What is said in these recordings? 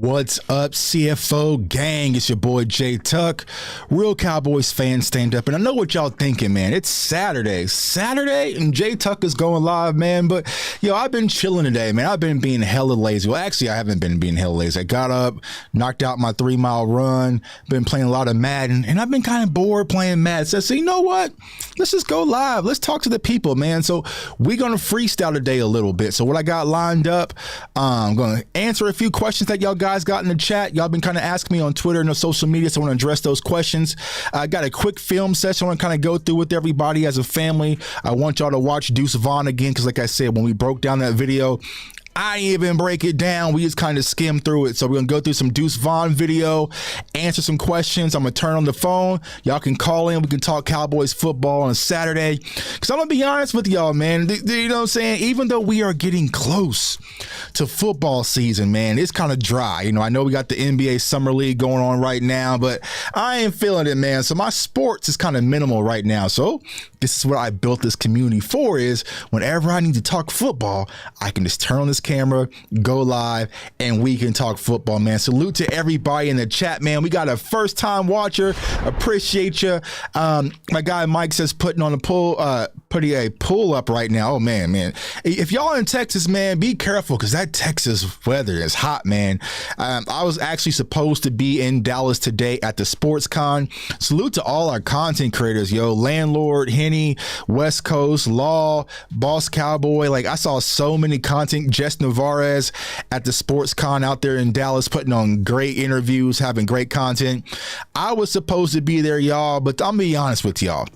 What's up, CFO gang? It's your boy Jay Tuck, real Cowboys fan stand up. And I know what y'all thinking, man. It's Saturday, and Jay Tuck is going live, man. But I've been chilling today, man. I've been being hella lazy. Well, actually, I haven't been being hella lazy. I got up, knocked out my 3-mile run, been playing a lot of Madden, and I've been kind of bored playing Madden. So I said, you know what? Let's just go live. Let's talk to the people, man. So we're gonna freestyle today a little bit. So what I got lined up, I'm gonna answer a few questions that y'all guys got in the chat. Y'all been kind of asking me on Twitter and on social media, so I want to address those questions. I got a quick film session I want to kind of go through with everybody as a family. I want y'all to watch Deuce Vaughn again, because like I said, when we broke down that video, I didn't even break it down. We just kind of skimmed through it. So we're going to go through some Deuce Vaughn video, answer some questions. I'm going to turn on the phone. Y'all can call in. We can talk Cowboys football on a Saturday. Because I'm going to be honest with y'all, man. You know what I'm saying? Even though we are getting close to football season, man, it's kind of dry. I know we got the NBA Summer League going on right now, but I ain't feeling it, man. So my sports is kind of minimal right now. So this is what I built this community for, is whenever I need to talk football, I can just turn on this camera, go live, and we can talk football, man. Salute to everybody in the chat, man. We got a first-time watcher. Appreciate you. My guy Mike says putting a pull up right now. Oh, man. If y'all in Texas, man, be careful, because that Texas weather is hot, man. I was actually supposed to be in Dallas today at the Sports Con. Salute to all our content creators, Landlord, Henny, West Coast, Law, Boss Cowboy. Like, I saw so many content. Jess Navarez at the Sports Con out there in Dallas, putting on great interviews, having great content. I was supposed to be there, y'all, but I'm gonna be honest with y'all.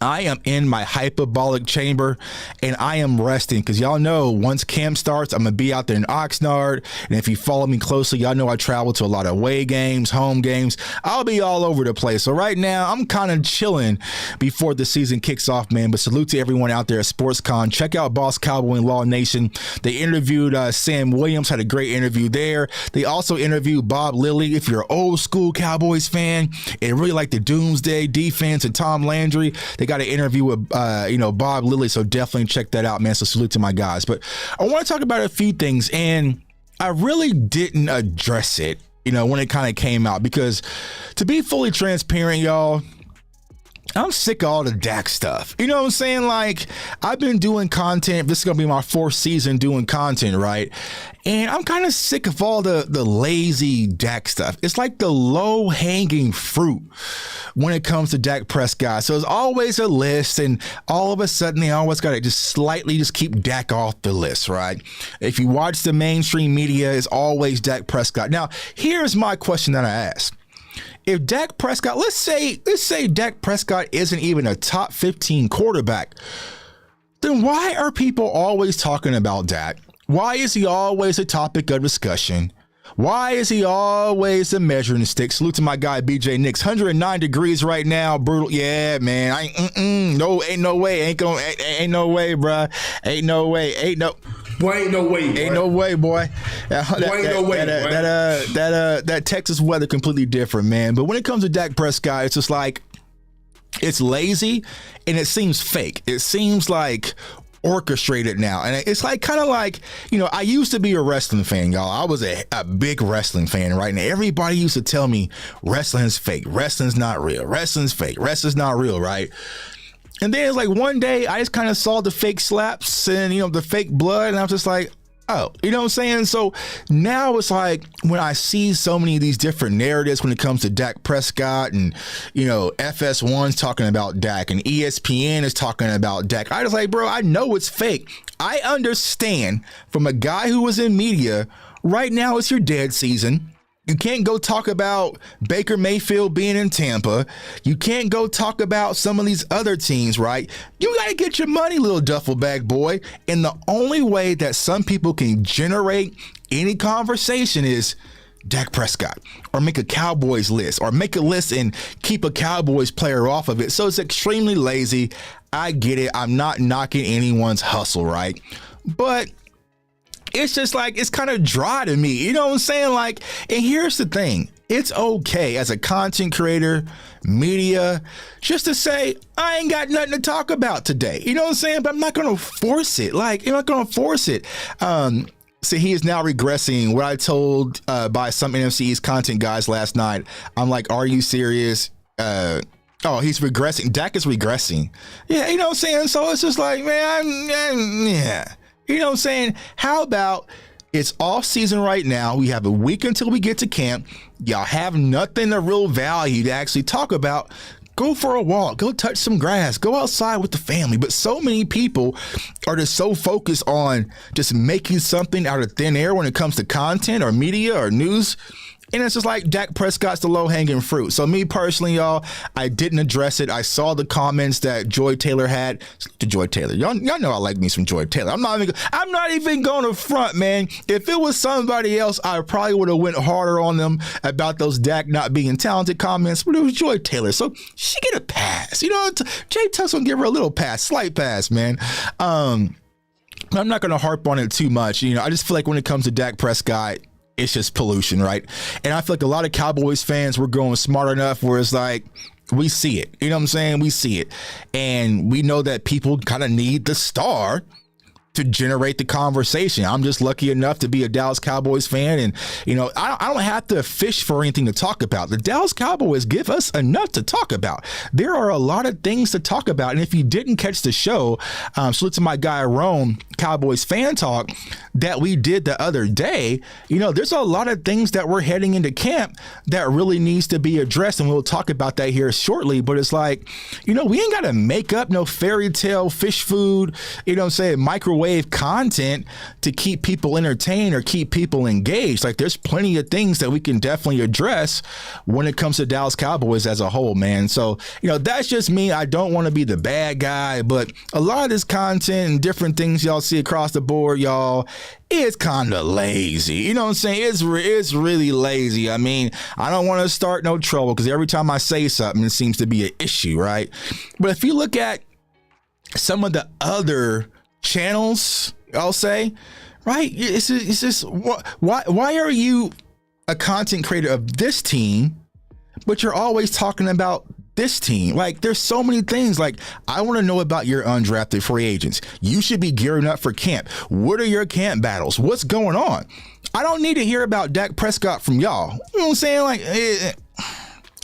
I am in my hyperbolic chamber and I am resting, because y'all know once camp starts, I'm going to be out there in Oxnard. And if you follow me closely, y'all know I travel to a lot of away games, home games. I'll be all over the place. So right now I'm kind of chilling before the season kicks off, man. But salute to everyone out there at SportsCon. Check out Boss Cowboy and Law Nation. They interviewed Sam Williams, had a great interview there. They also interviewed Bob Lilly. If you're an old school Cowboys fan and really like the Doomsday defense and Tom Landry, they got an interview with, Bob Lilly, so definitely check that out, man. So salute to my guys. But I want to talk about a few things, and I really didn't address it, when it kind of came out, because to be fully transparent, y'all, I'm sick of all the Dak stuff. You know what I'm saying? Like, I've been doing content. This is going to be my 4th season doing content, right? And I'm kind of sick of all the lazy Dak stuff. It's like the low-hanging fruit when it comes to Dak Prescott. So there's always a list, and all of a sudden they always got to just keep Dak off the list, right? If you watch the mainstream media, it's always Dak Prescott. Now, here's my question that I ask. If Dak Prescott, let's say Dak Prescott isn't even a top 15 quarterback, then why are people always talking about Dak? Why is he always a topic of discussion? Why is he always the measuring stick? Salute to my guy BJ Nix. 109 degrees right now, brutal. Yeah, man. Ain't no way, ain't no way, bruh. Ain't no way, ain't no. Boy, ain't no way, boy. Ain't no way, boy. That Texas weather completely different, man. But when it comes to Dak Prescott, it's just like, it's lazy and it seems fake. It seems like orchestrated now. And it's like, kind of like, I used to be a wrestling fan, y'all. I was a big wrestling fan, right? And everybody used to tell me wrestling's fake. Wrestling's not real. Wrestling's fake. Wrestling's not real, right? And then it's like one day I just kind of saw the fake slaps and, the fake blood. And I was just like, oh, you know what I'm saying? So now it's like, when I see so many of these different narratives when it comes to Dak Prescott, and, FS1's talking about Dak and ESPN is talking about Dak, I was like, bro, I know it's fake. I understand from a guy who was in media, right now it's your dead season. You can't go talk about Baker Mayfield being in Tampa. You can't go talk about some of these other teams, right? You got to get your money, little duffel bag boy. And the only way that some people can generate any conversation is Dak Prescott, or make a Cowboys list, or make a list and keep a Cowboys player off of it. So it's extremely lazy. I get it. I'm not knocking anyone's hustle, right? But it's just like, it's kind of dry to me. You know what I'm saying? Like, and here's the thing. It's okay as a content creator, media, just to say, I ain't got nothing to talk about today. You know what I'm saying? But I'm not going to force it. Like, you're not going to force it. See, he is now regressing. What I told by some NFC East content guys last night, I'm like, are you serious? Oh, he's regressing. Dak is regressing. Yeah, you know what I'm saying? So it's just like, man, yeah. You know what I'm saying? How about it's off season right now. We have a week until we get to camp. Y'all have nothing of real value to actually talk about. Go for a walk. Go touch some grass. Go outside with the family. But so many people are just so focused on just making something out of thin air when it comes to content or media or news. And it's just like Dak Prescott's the low-hanging fruit. So me personally, y'all, I didn't address it. I saw the comments that Joy Taylor had. To Joy Taylor, y'all know I like me some Joy Taylor. I'm not even going to front, man. If it was somebody else, I probably would have went harder on them about those Dak not being talented comments. But it was Joy Taylor, so she get a pass. You know, Jay Tuck's gonna give her a little pass, slight pass, man. I'm not gonna harp on it too much. You know, I just feel like when it comes to Dak Prescott, it's just pollution, right? And I feel like a lot of Cowboys fans were going smart enough where it's like, we see it. You know what I'm saying? We see it. And we know that people kind of need the star to generate the conversation. I'm just lucky enough to be a Dallas Cowboys fan. And, you know, I don't have to fish for anything to talk about. The Dallas Cowboys give us enough to talk about. There are a lot of things to talk about. And if you didn't catch the show, salute to my guy, Rome, Cowboys Fan Talk, that we did the other day, you know, there's a lot of things that we're heading into camp that really needs to be addressed. And we'll talk about that here shortly. But it's like, you know, we ain't got to make up no fairy tale fish food, you know what I'm saying, microwave content to keep people entertained or keep people engaged. Like, there's plenty of things that we can definitely address when it comes to Dallas Cowboys as a whole, man. So, you know, that's just me. I don't want to be the bad guy, but a lot of this content and different things y'all see across the board, y'all, it's kind of lazy. You know what I'm saying? It's really lazy. I mean, I don't want to start no trouble because every time I say something, it seems to be an issue, right? But if you look at some of the other channels, I'll say, right? It's just why are you a content creator of this team, but you're always talking about this team? Like, there's so many things. Like, I want to know about your undrafted free agents. You should be gearing up for camp. What are your camp battles? What's going on? I don't need to hear about Dak Prescott from y'all. You know what I'm saying? Like,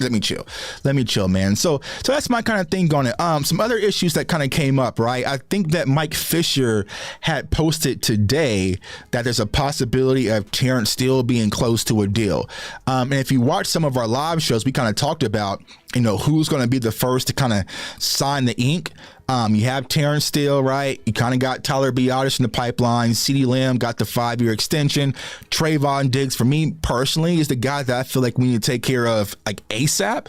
let me chill, man. So that's my kind of thing on it. Some other issues that kind of came up, right? I think that Mike Fisher had posted today that there's a possibility of Terrence Steele being close to a deal. And if you watch some of our live shows, we kind of talked about, you know, who's going to be the first to kind of sign the ink. You have Terrence Steele, right? You kind of got Tyler Biadasz in the pipeline. CeeDee Lamb got the 5-year extension. Trayvon Diggs, for me personally, is the guy that I feel like we need to take care of, like, ASAP.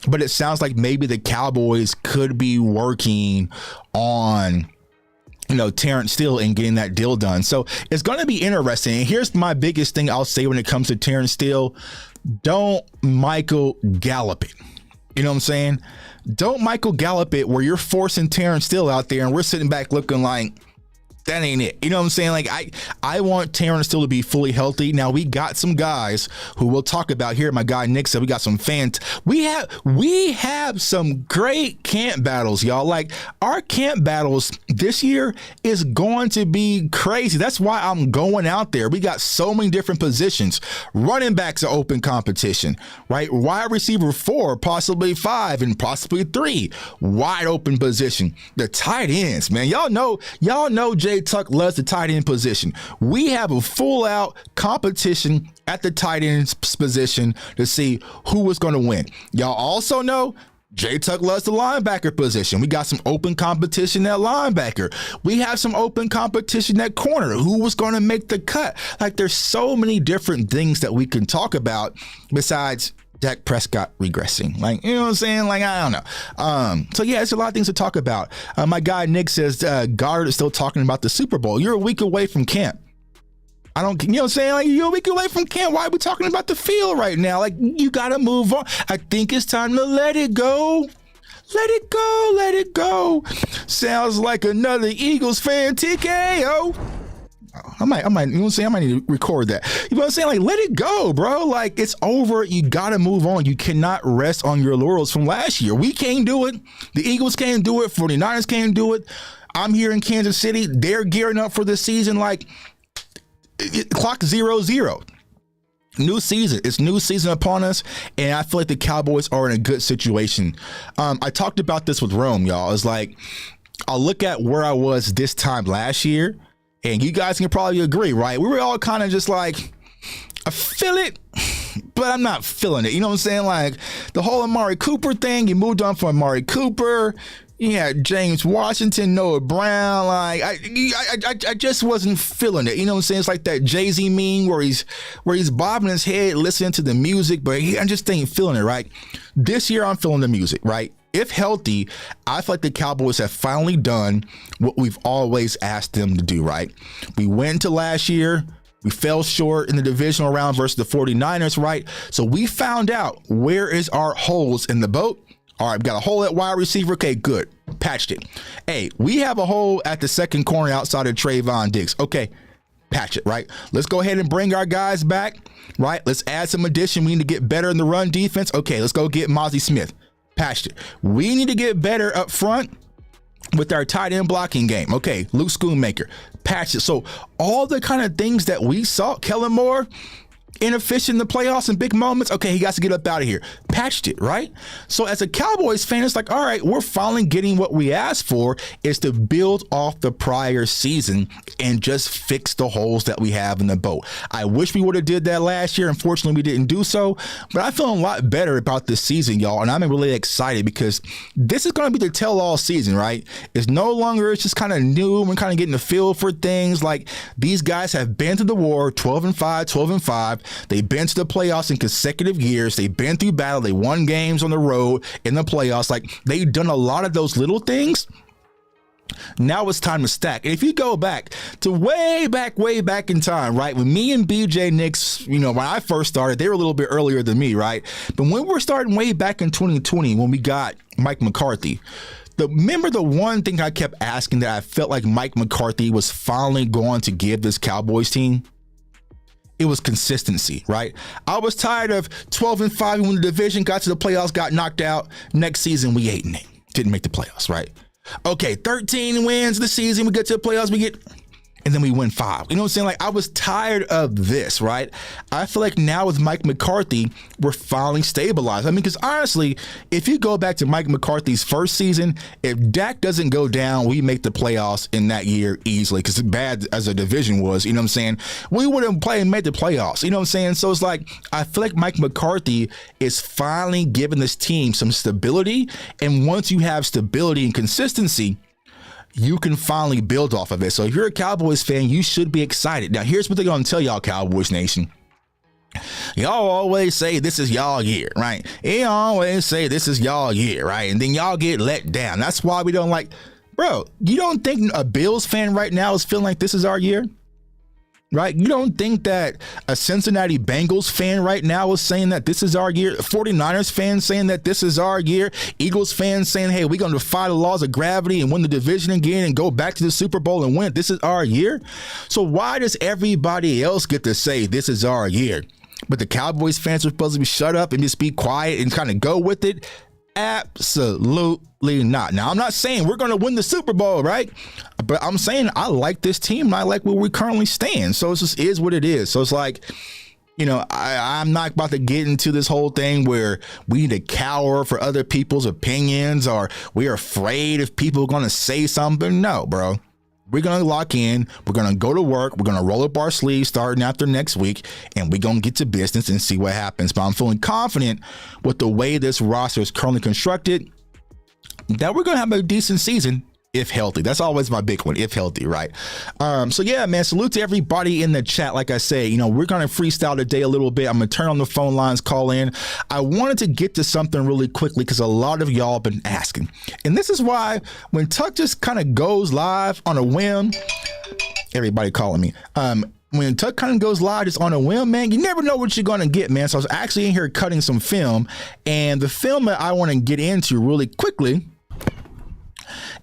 But it sounds like maybe the Cowboys could be working on, you know, Terrence Steele and getting that deal done. So it's going to be interesting. And here's my biggest thing I'll say when it comes to Terrence Steele. Don't Michael Gallup it. You know what I'm saying? Don't Michael Gallup it where you're forcing Terrence Steele out there and we're sitting back looking like, that ain't it. You know what I'm saying? Like, I want Terrence Steele to be fully healthy. Now, we got some guys who we'll talk about here. My guy Nick said we got some fans. We have some great camp battles, y'all. Like, our camp battles this year is going to be crazy. That's why I'm going out there. We got so many different positions. Running backs are open competition, right? Wide receiver 4, possibly 5, and possibly 3. Wide open position. The tight ends, man. Y'all know Jay Tuck loves the tight end position. We have a full out competition at the tight end position to see who is going to win. Y'all also know Jay Tuck loves the linebacker position. We got some open competition at linebacker. We have some open competition at corner. Who was going to make the cut? Like, there's so many different things that we can talk about besides Dak Prescott regressing. Like, you know what I'm saying? Like, I don't know. So yeah, it's a lot of things to talk about. My guy Nick says Goddard is still talking about the Super Bowl. You're a week away from camp. You know what I'm saying? Like, you're a week away from camp. Why are we talking about the field right now? Like, you got to move on. I think it's time to let it go. Let it go. Let it go. Sounds like another Eagles fan TKO. I might, you know what I'm saying? I might need to record that. You know what I'm saying? Like, let it go, bro. Like, it's over. You got to move on. You cannot rest on your laurels from last year. We can't do it. The Eagles can't do it. 49ers can't do it. I'm here in Kansas City. They're gearing up for the season. Like, clock 0-0. New season. It's new season upon us, and I feel like the Cowboys are in a good situation. I talked about this with Rome, y'all. It's like, I'll look at where I was this time last year, and you guys can probably agree, right? We were all kind of just like, I feel it, but I'm not feeling it. You know what I'm saying? Like, the whole Amari Cooper thing, you moved on from Amari Cooper. You had James Washington, Noah Brown. Like, I just wasn't feeling it. You know what I'm saying? It's like that Jay-Z meme where he's bobbing his head, listening to the music, but I just ain't feeling it, right? This year, I'm feeling the music, right? If healthy, I feel like the Cowboys have finally done what we've always asked them to do, right? We went into last year. We fell short in the divisional round versus the 49ers, right? So we found out where is our holes in the boat. All right, we got a hole at wide receiver. Okay, good. Patched it. Hey, we have a hole at the second corner outside of Trayvon Diggs. Okay, patch it, right? Let's go ahead and bring our guys back, right? Let's add some addition. We need to get better in the run defense. Okay, let's go get Mozzie Smith. Patched it. We need to get better up front with our tight end blocking game. Okay, Luke Schoonmaker. Patched it. So all the kind of things that we saw, Kellen Moore, inefficient in the playoffs and big moments. Okay, he got to get up out of here. Patched it, right? So as a Cowboys fan, it's like, all right, we're finally getting what we asked for, is to build off the prior season and just fix the holes that we have in the boat. I wish we would have did that last year. Unfortunately, we didn't do so, but I feel a lot better about this season, y'all, and I'm really excited because this is going to be the tell-all season, right? It's no longer, it's just kind of new. We're kind of getting the feel for things. Like, these guys have been to the war, 12-5, 12-5. They've been to the playoffs in consecutive years. They've been through battle. They won games on the road in the playoffs. Like, they've done a lot of those little things. Now it's time to stack. And if you go back to way back in time, right? When me and BJ Nix, you know, when I first started, they were a little bit earlier than me, right? But when we're starting way back in 2020, when we got Mike McCarthy, remember the one thing I kept asking that I felt like Mike McCarthy was finally going to give this Cowboys team? It was consistency, right? I was tired of 12-5 when the division got to the playoffs, got knocked out. Next season, we 8-8. Didn't make the playoffs, right? Okay, 13 wins this season. We get to the playoffs, and then we win 5. You know what I'm saying? Like, I was tired of this, right? I feel like now with Mike McCarthy, we're finally stabilized. I mean, because honestly, if you go back to Mike McCarthy's first season, if Dak doesn't go down, we make the playoffs in that year easily, because bad as a division was, you know what I'm saying? We wouldn't play and make the playoffs, you know what I'm saying? So it's like, I feel like Mike McCarthy is finally giving this team some stability, and once you have stability and consistency, you can finally build off of it. So if you're a Cowboys fan, you should be excited. Now, here's what they're going to tell y'all, Cowboys Nation. Y'all always say this is y'all year, right? You always say this is y'all year, right? And then y'all get let down. That's why we don't like, bro, you don't think a Bills fan right now is feeling like this is our year? Right? You don't think that a Cincinnati Bengals fan right now is saying that this is our year? 49ers fans saying that this is our year? Eagles fans saying, hey, we're going to defy the laws of gravity and win the division again and go back to the Super Bowl and win. This is our year. So why does everybody else get to say this is our year? But the Cowboys fans are supposed to be shut up and just be quiet and kind of go with it? Absolutely not. Now, I'm not saying we're going to win the Super Bowl, right? But I'm saying I like this team and I like where we currently stand. So it just is what it is. So it's like, you know, I'm not about to get into this whole thing where we need to cower for other people's opinions or we're afraid if people are going to say something. No, bro. We're going to lock in. We're going to go to work. We're going to roll up our sleeves starting after next week, and we're going to get to business and see what happens. But I'm feeling confident with the way this roster is currently constructed that we're going to have a decent season if healthy. That's always my big one, if healthy, right? So yeah, man, salute to everybody in the chat. Like I say, you know, we're going to freestyle today a little bit. I'm going to turn on the phone lines, call in. I wanted to get to something really quickly because a lot of y'all have been asking. And this is why when Tuck just kind of goes live on a whim, everybody calling me. When Tuck kind of goes live just on a whim, man, you never know what you're going to get, man. So I was actually in here cutting some film, and the film that I want to get into really quickly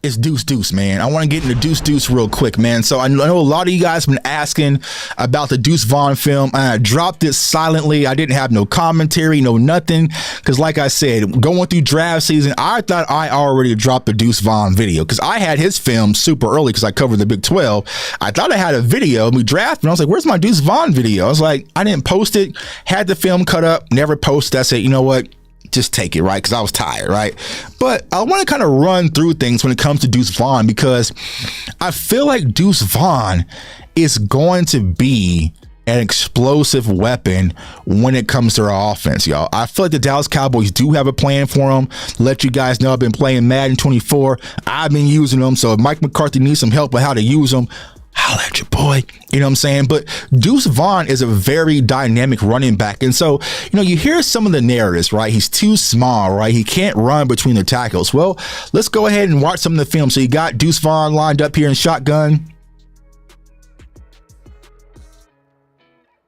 is Deuce, man. I want to get into Deuce real quick, man. So I know a lot of you guys have been asking about the Deuce Vaughn film. I dropped it silently. I didn't have no commentary, no nothing. Because like I said, going through draft season, I thought I already dropped the Deuce Vaughn video because I had his film super early because I covered the Big 12. I thought I had a video. We drafted and I was like, where's my Deuce Vaughn video? I was like, I didn't post it. Had the film cut up, never posted. I said, you know what? Just take it, right? Because I was tired, right? But I want to kind of run through things when it comes to Deuce Vaughn because I feel like Deuce Vaughn is going to be an explosive weapon when it comes to our offense, y'all. I feel like the Dallas Cowboys do have a plan for him. Let you guys know I've been playing Madden 24. I've been using them. So if Mike McCarthy needs some help with how to use them, holla at your boy. You know what I'm saying? But Deuce Vaughn is a very dynamic running back. And so, you hear some of the narratives, right? He's too small, right? He can't run between the tackles. Well, let's go ahead and watch some of the film. So you got Deuce Vaughn lined up here in shotgun.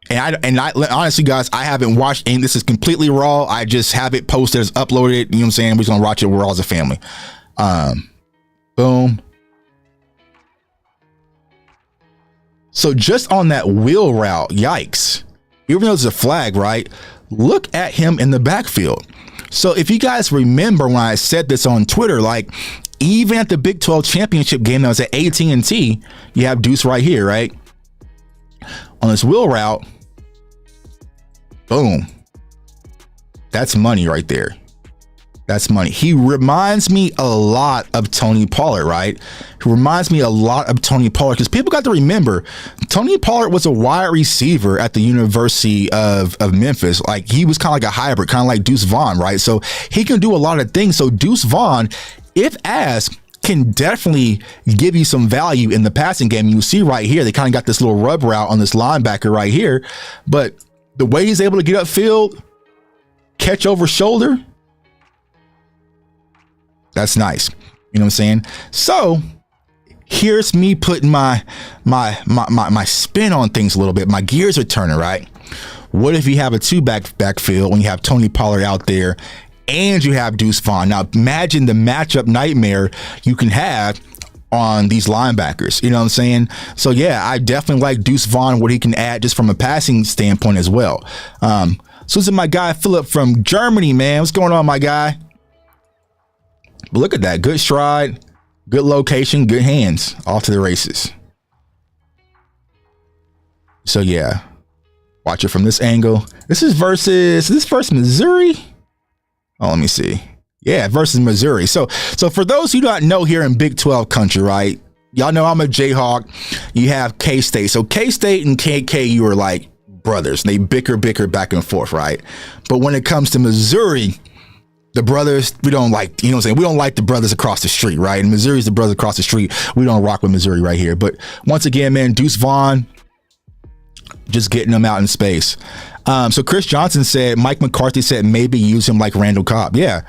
And I honestly, guys, I haven't watched any. This is completely raw. I just have it posted as uploaded. You know what I'm saying? We're just going to watch it. We're all as a family. Boom. So just on that wheel route, yikes, even though it's a flag, right? Look at him in the backfield. So if you guys remember when I said this on Twitter, like even at the Big 12 championship game that was at AT&T, you have Deuce right here, right? On this wheel route, boom. That's money right there. That's money. He reminds me a lot of Tony Pollard, right? He reminds me a lot of Tony Pollard because people got to remember Tony Pollard was a wide receiver at the University of Memphis. Like he was kind of like a hybrid, kind of like Deuce Vaughn, right? So he can do a lot of things. So Deuce Vaughn, if asked, can definitely give you some value in the passing game. You see right here, they kind of got this little rub route on this linebacker right here. But the way he's able to get upfield, catch over shoulder, that's nice. You know what I'm saying? So here's me putting my spin on things a little bit. My gears are turning, right? What if you have a backfield when you have Tony Pollard out there and you have Deuce Vaughn? Now imagine the matchup nightmare you can have on these linebackers. You know what I'm saying? So yeah, I definitely like Deuce Vaughn, what he can add just from a passing standpoint as well. So this is my guy Philip from Germany, man. What's going on, my guy? But look at that. Good stride, good location, good hands. Off to the races. So yeah, watch it from this angle. This is versus Missouri. Oh, let me see. Yeah, versus Missouri. So for those who don't know here in Big 12 country, right? Y'all know I'm a Jayhawk. You have K-State. So K-State and KKU are like brothers. They bicker back and forth, right? But when it comes to Missouri, the brothers, we don't like, you know what I'm saying? We don't like the brothers across the street, right? And Missouri's the brothers across the street. We don't rock with Missouri right here. But once again, man, Deuce Vaughn, just getting them out in space. So Chris Johnson said, Mike McCarthy said maybe use him like Randall Cobb. Yeah.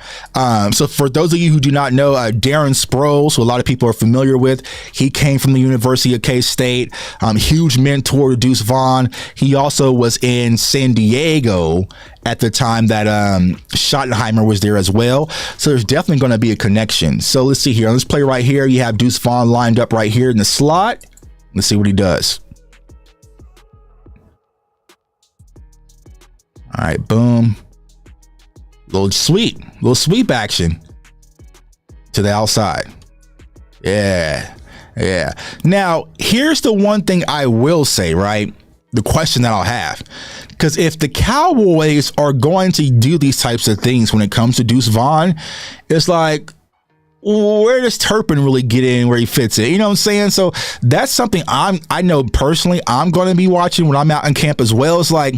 So for those of you who do not know, Darren Sproles, who a lot of people are familiar with, he came from the University of K-State, huge mentor to Deuce Vaughn. He also was in San Diego at the time that Schottenheimer was there as well. So there's definitely going to be a connection. So let's see here. On this play right here, you have Deuce Vaughn lined up right here in the slot. Let's see what he does. All right, boom. Little sweep action to the outside. Yeah. Now, here's the one thing I will say, right? The question that I'll have. Because if the Cowboys are going to do these types of things when it comes to Deuce Vaughn, it's like, where does Turpin really get in where he fits it? You know what I'm saying? So that's something I know personally I'm going to be watching when I'm out in camp as well. It's like,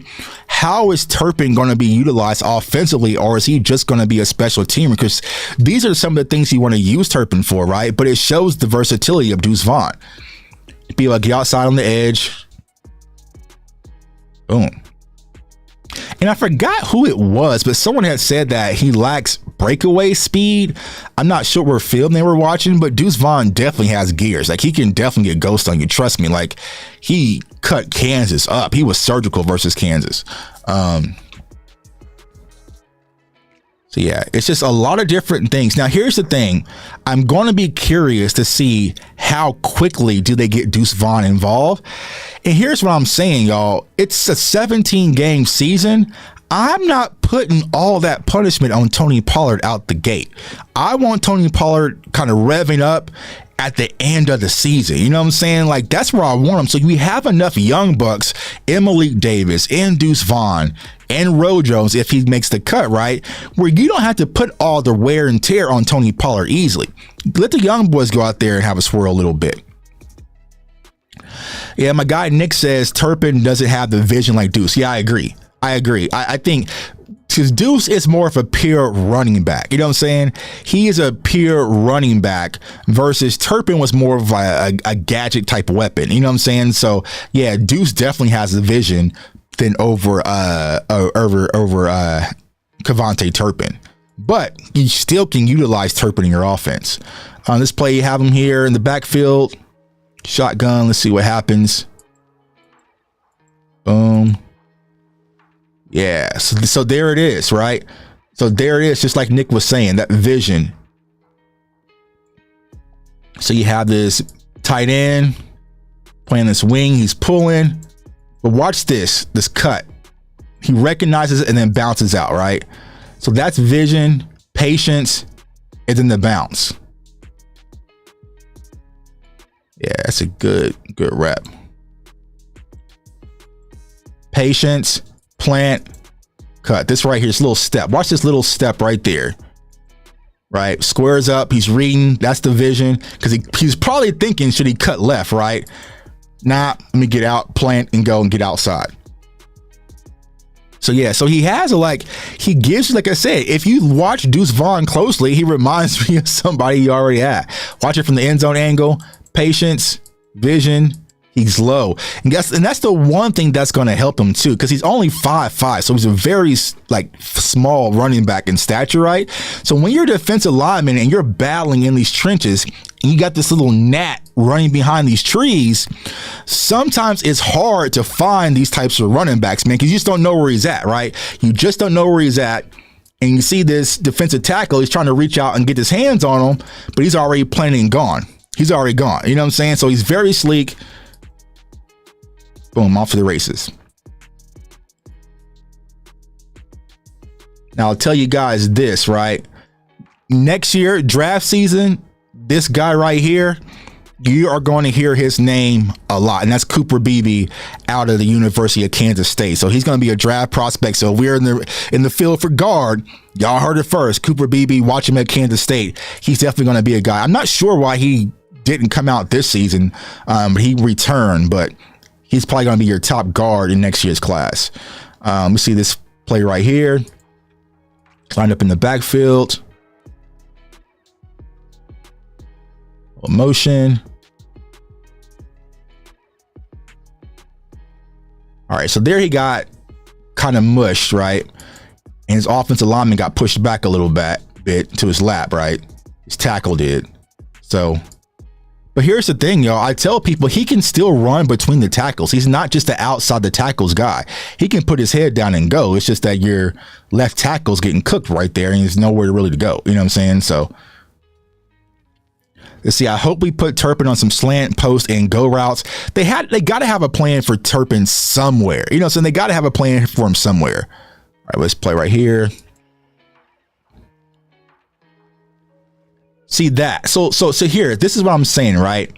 how is Turpin going to be utilized offensively, or is he just going to be a special teamer? Because these are some of the things you want to use Turpin for, right? But it shows the versatility of Deuce Vaughn. Be able to get outside on the edge. Boom. And I forgot who it was, but someone had said that he lacks breakaway speed. I'm not sure what film they were watching, but Deuce Vaughn definitely has gears. Like, he can definitely get ghost on you. Trust me. Like, he cut Kansas up. He was surgical versus Kansas. So yeah, it's just a lot of different things. Now, here's the thing. I'm going to be curious to see how quickly do they get Deuce Vaughn involved. And here's what I'm saying, y'all. It's a 17-game season. I'm not putting all that punishment on Tony Pollard out the gate. I want Tony Pollard kind of revving up at the end of the season. You know what I'm saying? Like, that's where I want him. So we have enough young bucks in Malik Davis, in Deuce Vaughn, and Rojo's if he makes the cut, right? Where you don't have to put all the wear and tear on Tony Pollard easily. Let the young boys go out there and have a swirl a little bit. Yeah, my guy Nick says Turpin doesn't have the vision like Deuce. Yeah, I agree. I think because Deuce is more of a pure running back. You know what I'm saying? He is a pure running back versus Turpin was more of a gadget type of weapon. You know what I'm saying? So yeah, Deuce definitely has the vision than over Kevontae Turpin. But you still can utilize Turpin in your offense. On this play, you have him here in the backfield. Shotgun. Let's see what happens. Boom. Yeah. So there it is, right? So there it is, just like Nick was saying, that vision. So you have this tight end playing this wing. He's pulling. But watch this cut. He recognizes it and then bounces out, right? So that's vision, patience, and then the bounce. Yeah, that's a good rep. Patience, plant, cut. This right here, this little step. Watch this little step right there. Right? Squares up. He's reading. That's the vision. Because he's probably thinking, should he cut left, right? Nah, let me get out, plant, and go and get outside. So yeah, so he has he gives you, like I said, if you watch Deuce Vaughn closely, he reminds me of somebody you already had. Watch it from the end zone angle, patience, vision. He's low. And that's the one thing that's going to help him too, because he's only 5'5", so he's a very small running back in stature, right? So when you're a defensive lineman and you're battling in these trenches, and you got this little gnat running behind these trees, sometimes it's hard to find these types of running backs, man, because you just don't know where he's at, right? You just don't know where he's at. And you see this defensive tackle, he's trying to reach out and get his hands on him, but he's already planning and gone. He's already gone. You know what I'm saying? So he's very sleek. Boom, off to the races. Now, I'll tell you guys this, right? Next year, draft season, this guy right here, you are going to hear his name a lot, and that's Cooper Beebe out of the University of Kansas State. So he's going to be a draft prospect. So we're in the field for guard. Y'all heard it first. Cooper Beebe, watch him at Kansas State. He's definitely going to be a guy. I'm not sure why he didn't come out this season, but he returned, but he's probably going to be your top guard in next year's class. We see this play right here. Lined up in the backfield. Motion. All right, so there he got kind of mushed, right? And his offensive lineman got pushed back a little bit to his lap, right? His tackle did. So, but here's the thing, y'all. I tell people he can still run between the tackles. He's not just the outside the tackles guy. He can put his head down and go. It's just that your left tackle's getting cooked right there and there's nowhere really to go. You know what I'm saying? So, let's see. I hope we put Turpin on some slant, post, and go routes. They got to have a plan for Turpin somewhere. You know, so they got to have a plan for him somewhere. All right, let's play right here. See that? So here, this is what I'm saying, right?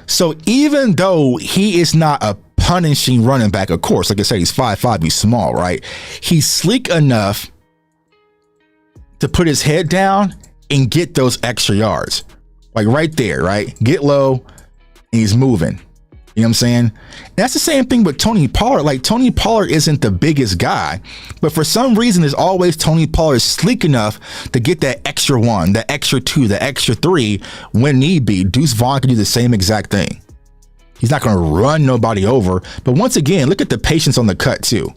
So even though he is not a punishing running back, of course, like I said, he's 5'5", he's small, right? He's sleek enough to put his head down and get those extra yards. Like right there, right? Get low, and he's moving. You know what I'm saying? And that's the same thing with Tony Pollard. Like, Tony Pollard isn't the biggest guy, but for some reason, there's always Tony Pollard sleek enough to get that extra one, the extra two, the extra three when need be. Deuce Vaughn can do the same exact thing. He's not going to run nobody over. But once again, look at the patience on the cut too.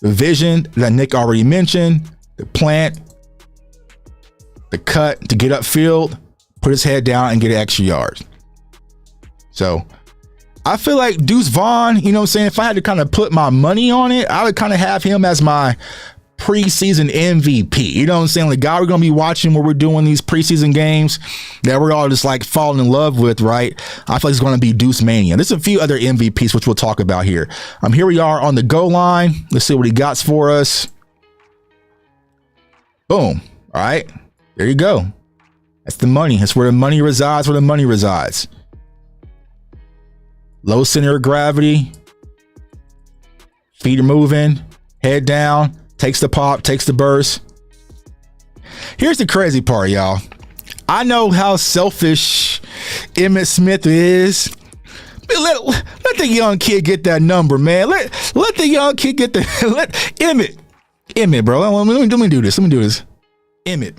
The vision that Nick already mentioned, the plant, the cut to get upfield, put his head down and get an extra yard. So I feel like Deuce Vaughn, you know what I'm saying? If I had to kind of put my money on it, I would kind of have him as my preseason MVP. You know what I'm saying? The guy we're going to be watching when we're doing these preseason games that we're all just like falling in love with, right? I feel like it's going to be Deuce Mania. There's a few other MVPs, which we'll talk about here. Here we are on the goal line. Let's see what he got for us. Boom. All right. There you go. That's the money. That's where the money resides, Low center of gravity. Feet are moving. Head down. Takes the pop, takes the burst. Here's the crazy part, y'all. I know how selfish Emmitt Smith is. But let the young kid get that number, man. Let the young kid get let Emmitt, bro. Let me do this. Emmitt,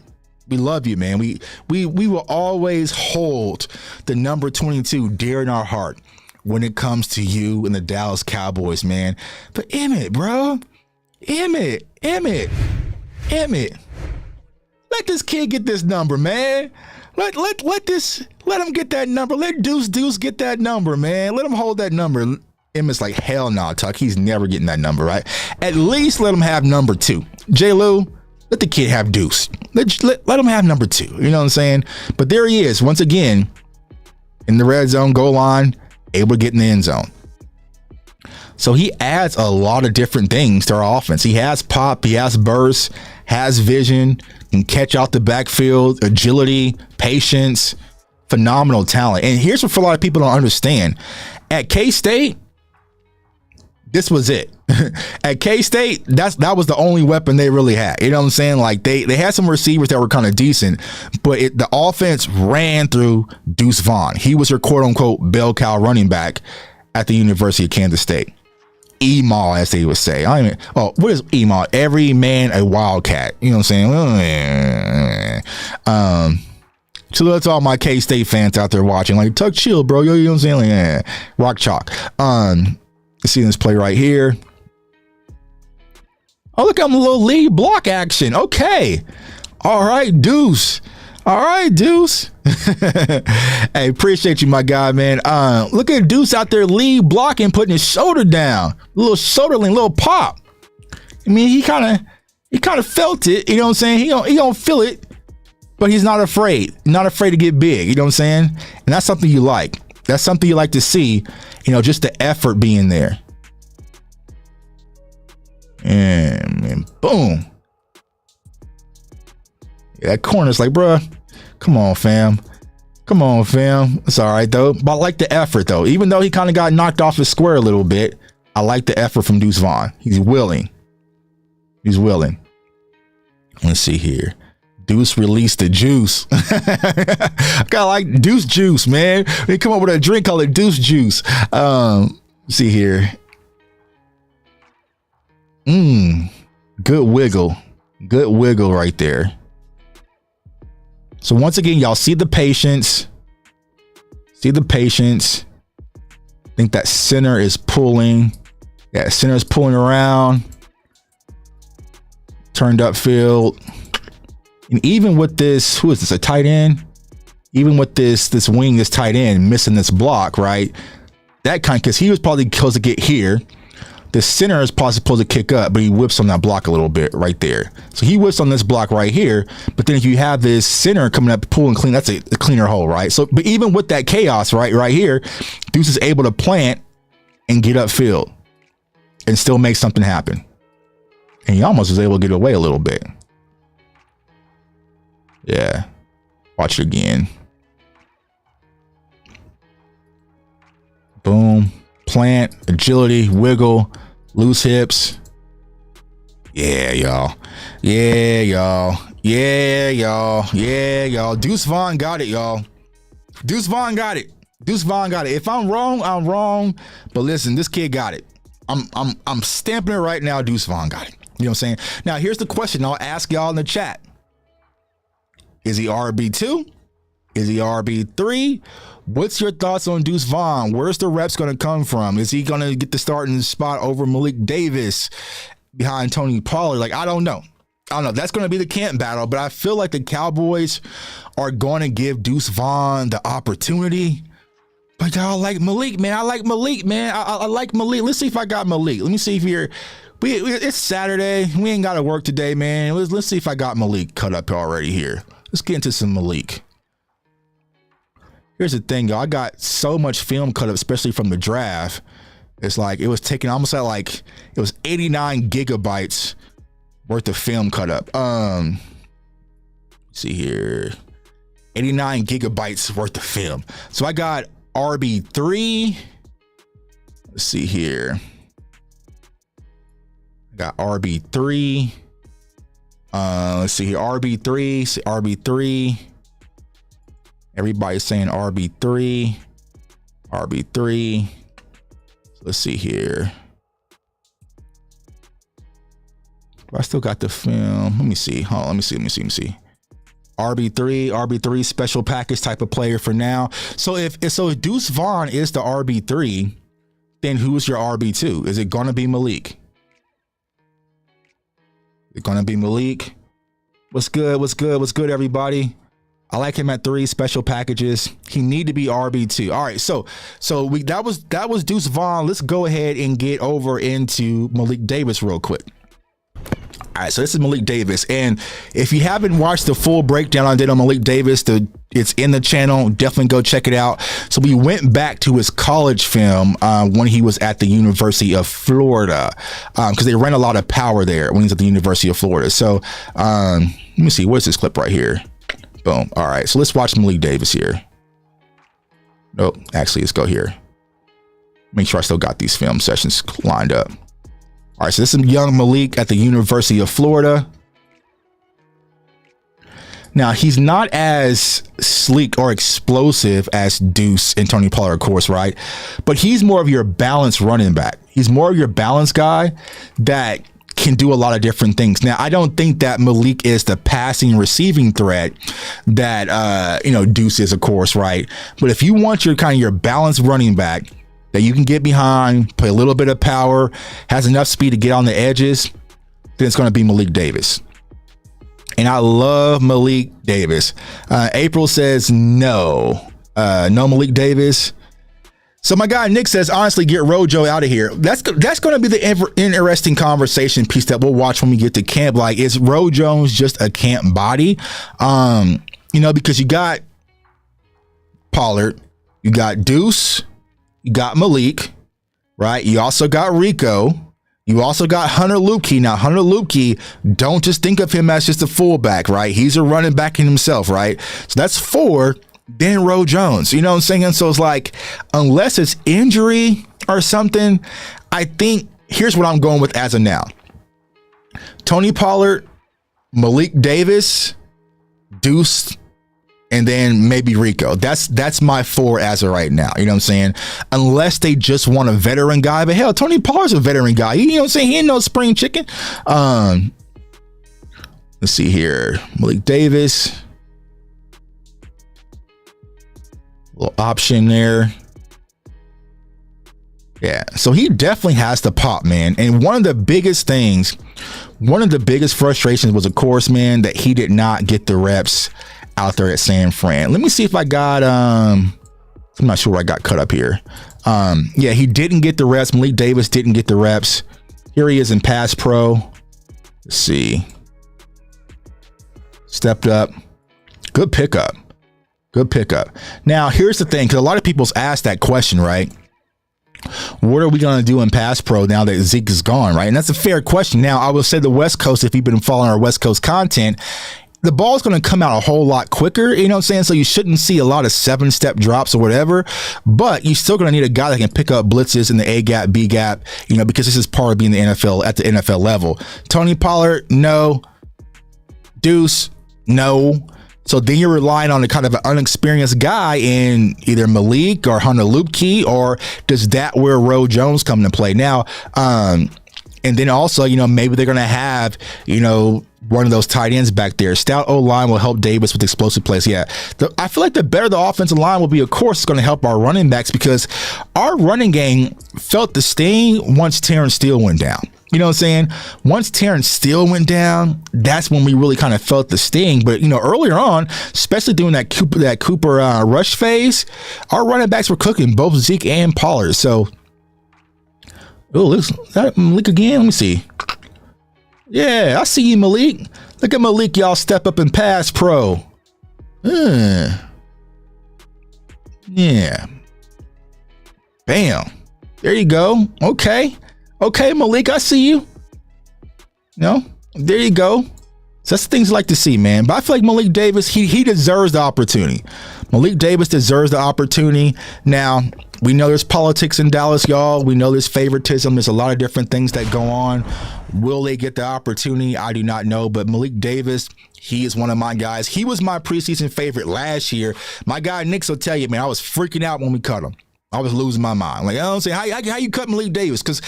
we love you, man. We will always hold the number 22 dear in our heart when it comes to you and the Dallas Cowboys, man. But Emmitt, bro. Emmitt. Let this kid get this number, man. Let him get that number. Let Deuce get that number, man. Let him hold that number. Emmitt's like, hell no, Tuck. He's never getting that number, right? At least let him have number 2. J. Lou, let the kid have Deuce. Let him have number 2. You know what I'm saying? But there he is, once again, in the red zone, goal line, able to get in the end zone. So he adds a lot of different things to our offense. He has pop, he has burst, has vision, can catch out the backfield, agility, patience, phenomenal talent. And here's what a lot of people don't understand. At K-State, this was it. At K-State, that was the only weapon they really had. You know what I'm saying? Like they had some receivers that were kind of decent, but the offense ran through Deuce Vaughn. He was your quote unquote bell cow running back at the University of Kansas State. EMAW, as they would say. What is EMAW? Every man a wildcat. You know what I'm saying? So that's all my K-State fans out there watching. Like, Tuck, chill, bro. You know what I'm saying? Like, yeah. Rock chalk. You see this play right here. Oh, look, I'm a little lead block action. Okay. All right, Deuce. Hey, appreciate you, my guy, man. Look at Deuce out there lead blocking, putting his shoulder down. A little shoulder lean, little pop. I mean, he kind of felt it. You know what I'm saying? He don't feel it, but he's not afraid. Not afraid to get big. You know what I'm saying? And that's something you like. That's something you like to see. You know, just the effort being there. And boom. Yeah, that corner's like, bruh, come on, fam. It's all right, though. But I like the effort, though. Even though he kind of got knocked off his square a little bit, I like the effort from Deuce Vaughn. He's willing. Let's see here. Deuce released the juice. I kind of like Deuce juice, man. They come up with a drink called it Deuce juice. See here. Good wiggle right there. So once again, y'all see the patience. I think that center is pulling. Yeah, center is pulling around. Turned upfield. And even with this, who is this? A tight end? Even with this wing, this tight end missing this block, right? That kind, because he was probably supposed to get here. The center is probably supposed to kick up, but he whips on that block a little bit right there. So he whips on this block right here. But then if you have this center coming up, pulling clean, that's a cleaner hole, right? So, but even with that chaos, right here, Deuce is able to plant and get upfield and still make something happen. And he almost was able to get away a little bit. Yeah. Watch it again. Boom. Plant, agility, wiggle, loose hips. Yeah, y'all. Deuce Vaughn got it, y'all. Deuce Vaughn got it. If I'm wrong, I'm wrong. But listen, this kid got it. I'm stamping it right now. Deuce Vaughn got it. You know what I'm saying? Now, here's the question I'll ask y'all in the chat. Is he RB2? Is he RB3? What's your thoughts on Deuce Vaughn? Where's the reps going to come from? Is he going to get the starting spot over Malik Davis behind Tony Pollard? Like, I don't know. That's going to be the camp battle, but I feel like the Cowboys are going to give Deuce Vaughn the opportunity. But y'all like Malik, man. I like Malik. Let's see if I got Malik. Let me see if here. It's Saturday. We ain't got to work today, man. Let's see if I got Malik cut up already here. Let's get into some Malik. Here's the thing, y'all. I got so much film cut up, especially from the draft. It's like it was taking almost like it was 89 gigabytes worth of film cut up. Let's see here. 89 gigabytes worth of film. So I got RB3. Let's see here. I got RB3. Let's see here. RB3. RB3. Everybody's saying RB3. RB3. Let's see here. I still got the film. Let me see. Hold on, let me see. RB3 special package type of player for now. So if Deuce Vaughn is the RB3, then who's your RB2? Is it going to be Malik? Is it going to be Malik? What's good, everybody? I like him at 3 special packages. He need to be RB2. All right, so that was Deuce Vaughn. Let's go ahead and get over into Malik Davis real quick. All right, so this is Malik Davis, and if you haven't watched the full breakdown I did on Malik Davis, it's in the channel. Definitely go check it out. So we went back to his college film when he was at the University of Florida, because they ran a lot of power there when he was at the University of Florida. So let me see, where's this clip right here? Boom. All right, so let's watch Malik Davis here. Nope, actually, let's go here. Make sure I still got these film sessions lined up. All right, so this is young Malik at the University of Florida. Now, he's not as sleek or explosive as Deuce and Tony Pollard, of course, right? But he's more of your balanced running back. He's more of your balanced guy that can do a lot of different things. Now, I don't think that Malik is the passing receiving threat that, Deuce is, of course, right? But if you want your kind of your balanced running back that you can get behind, play a little bit of power, has enough speed to get on the edges, then it's going to be Malik Davis. And I love Malik Davis. April says no Malik Davis. So my guy Nick says, honestly, get Rojo out of here. That's going to be the interesting conversation piece that we'll watch when we get to camp. Like, is Ro Jones just a camp body? Because you got Pollard, you got Deuce, you got Malik, right? You also got Rico. You also got Hunter Luepke. Now, Hunter Luepke, don't just think of him as just a fullback, right? He's a running back in himself, right? So that's 4. Then Ro Jones, you know what I'm saying? So it's like, unless it's injury or something, I think here's what I'm going with as of now. Tony Pollard, Malik Davis, Deuce, and then maybe Rico. That's my 4 as of right now. You know what I'm saying? Unless they just want a veteran guy. But hell, Tony Pollard's a veteran guy. You know what I'm saying? He ain't no spring chicken. Let's see here. Malik Davis. Little option there. Yeah, so he definitely has the pop, man. And one of the biggest frustrations was, of course, man, that he did not get the reps out there at San Fran. Let me see if I got I'm not sure what I got cut up here. Yeah, he didn't get the reps. Malik Davis didn't get the reps. Here he is in pass pro. Let's see. Stepped up. Good pickup. Now, here's the thing, because a lot of people's asked that question, right? What are we going to do in pass pro now that Zeke is gone, right? And that's a fair question. Now, I will say the West Coast, if you've been following our West Coast content, the ball's going to come out a whole lot quicker, you know what I'm saying? So you shouldn't see a lot of 7-step drops or whatever, but you're still going to need a guy that can pick up blitzes in the A gap, B gap, because this is part of being the NFL at the NFL level. Tony Pollard, no. Deuce, no. So then you're relying on a kind of an unexperienced guy in either Malik or Hunter Luepke, or does that where Ro Jones come into play? Now, and then also, maybe they're going to have, one of those tight ends back there. Stout O-line will help Davis with explosive plays. Yeah, I feel like the better the offensive line will be, of course, it's going to help our running backs, because our running game felt the sting once Terrence Steele went down. You know what I'm saying? Once Terrence Steele went down, that's when we really kind of felt the sting. But, earlier on, especially during that Cooper rush phase, our running backs were cooking, both Zeke and Pollard. So Oh, looks that Malik again. Let me see. Yeah, I see you, Malik. Look at Malik, y'all step up and pass pro. Yeah. Bam. There you go. Okay, Malik, I see you. There you go. So that's the things I like to see, man. But I feel like Malik Davis, he deserves the opportunity. Malik Davis deserves the opportunity. Now, we know there's politics in Dallas, y'all. We know there's favoritism. There's a lot of different things that go on. Will they get the opportunity? I do not know. But Malik Davis, he is one of my guys. He was my preseason favorite last year. My guy Nick will tell you, man, I was freaking out when we cut him. I was losing my mind. Like, I'm saying, how you cut Malik Davis? Because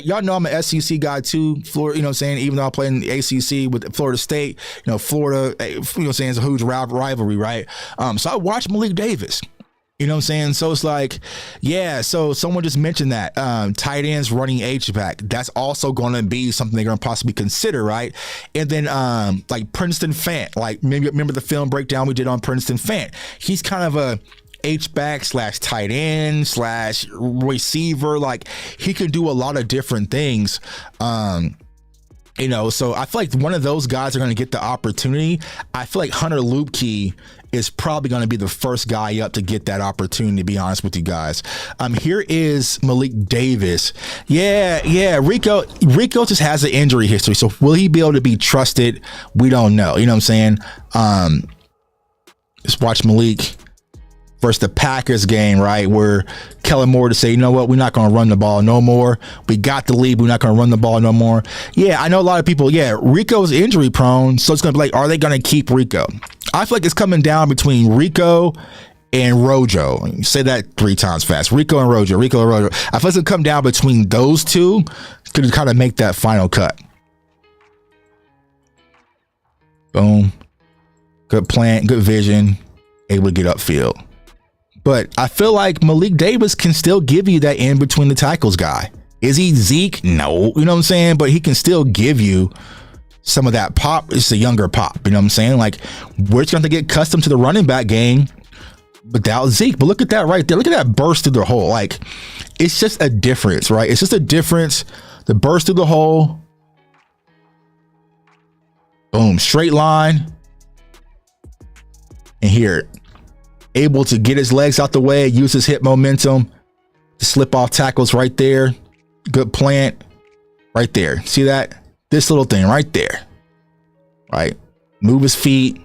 y'all know I'm an SEC guy too. Florida, even though I play in the ACC with Florida State, Florida, it's a huge rivalry, right? So I watched Malik Davis. So it's like, yeah, so someone just mentioned that tight ends running H-back. That's also going to be something they're going to possibly consider, right? And then like Princeton Fant, like remember the film breakdown we did on Princeton Fant? He's kind of a H-back / tight end / receiver. Like, he can do a lot of different things. So I feel like one of those guys are going to get the opportunity. I feel like Hunter Luepke is probably going to be the first guy up to get that opportunity, to be honest with you guys. Here is Malik Davis. Yeah. Rico just has an injury history. So will he be able to be trusted? We don't know. You know what I'm saying? Just watch Malik versus the Packers game, right, where Kellen Moore to say, you know what, we're not going to run the ball no more. We got the lead. We're not going to run the ball no more. Yeah, I know a lot of people, Rico's injury prone, so it's going to be like, are they going to keep Rico? I feel like it's coming down between Rico and Rojo. Say that 3 times fast. Rico and Rojo. I feel like it's going to come down between those two to kind of make that final cut. Boom. Good plan, good vision, able to get upfield. But I feel like Malik Davis can still give you that in between the tackles guy. Is he Zeke? No. You know what I'm saying? But he can still give you some of that pop. It's a younger pop. You know what I'm saying? Like, we're just going to get accustomed to the running back game without Zeke. But look at that right there. Look at that burst through the hole. Like, it's just a difference, right? It's just a difference. The burst through the hole. Boom. Straight line. And here, able to get his legs out the way, use his hip momentum to slip off tackles right there. Good plant right there. See that? This little thing right there. Right? Move his feet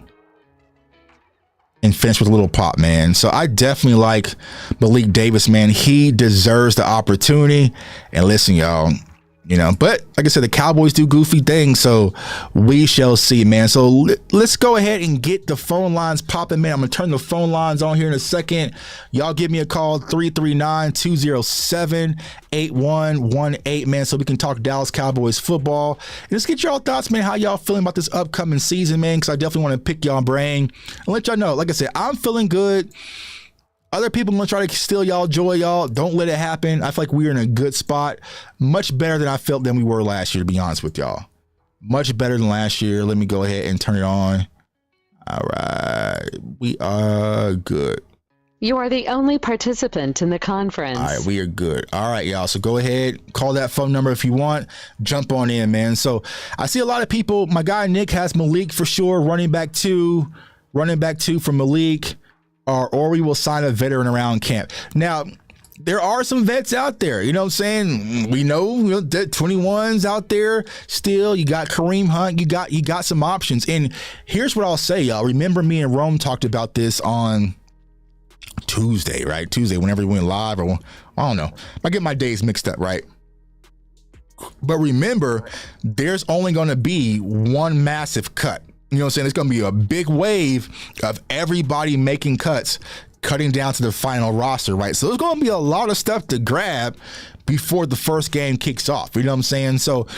and finish with a little pop, man. So I definitely like Malik Davis, man. He deserves the opportunity. And listen, y'all, but like I said, the Cowboys do goofy things, so we shall see, man. So let's go ahead and get the phone lines popping, man. I'm going to turn the phone lines on here in a second. Y'all give me a call, 339-207-8118, man, so we can talk Dallas Cowboys football. And let's get y'all thoughts, man, how y'all feeling about this upcoming season, man, because I definitely want to pick y'all brain and let y'all know. Like I said, I'm feeling good. Other people going to try to steal y'all joy, y'all. Don't let it happen. I feel like we're in a good spot. Much better than I felt than we were last year, to be honest with y'all. Much better than last year. Let me go ahead and turn it on. All right. We are good. You are the only participant in the conference. All right, we are good. All right, y'all. So go ahead, call that phone number if you want. Jump on in, man. So I see a lot of people. My guy Nick has Malik for sure. Running back two for Malik. Or we will sign a veteran around camp. Now, there are some vets out there. You know what I'm saying? We know, that 21's out there still. You got Kareem Hunt. You got some options. And here's what I'll say, y'all. Remember, me and Rome talked about this on Tuesday, right? Tuesday, whenever we went live, or I don't know. I get my days mixed up, right? But remember, there's only going to be one massive cut. You know what I'm saying? It's going to be a big wave of everybody making cuts, cutting down to the final roster, right? So there's going to be a lot of stuff to grab before the first game kicks off. You know what I'm saying? So,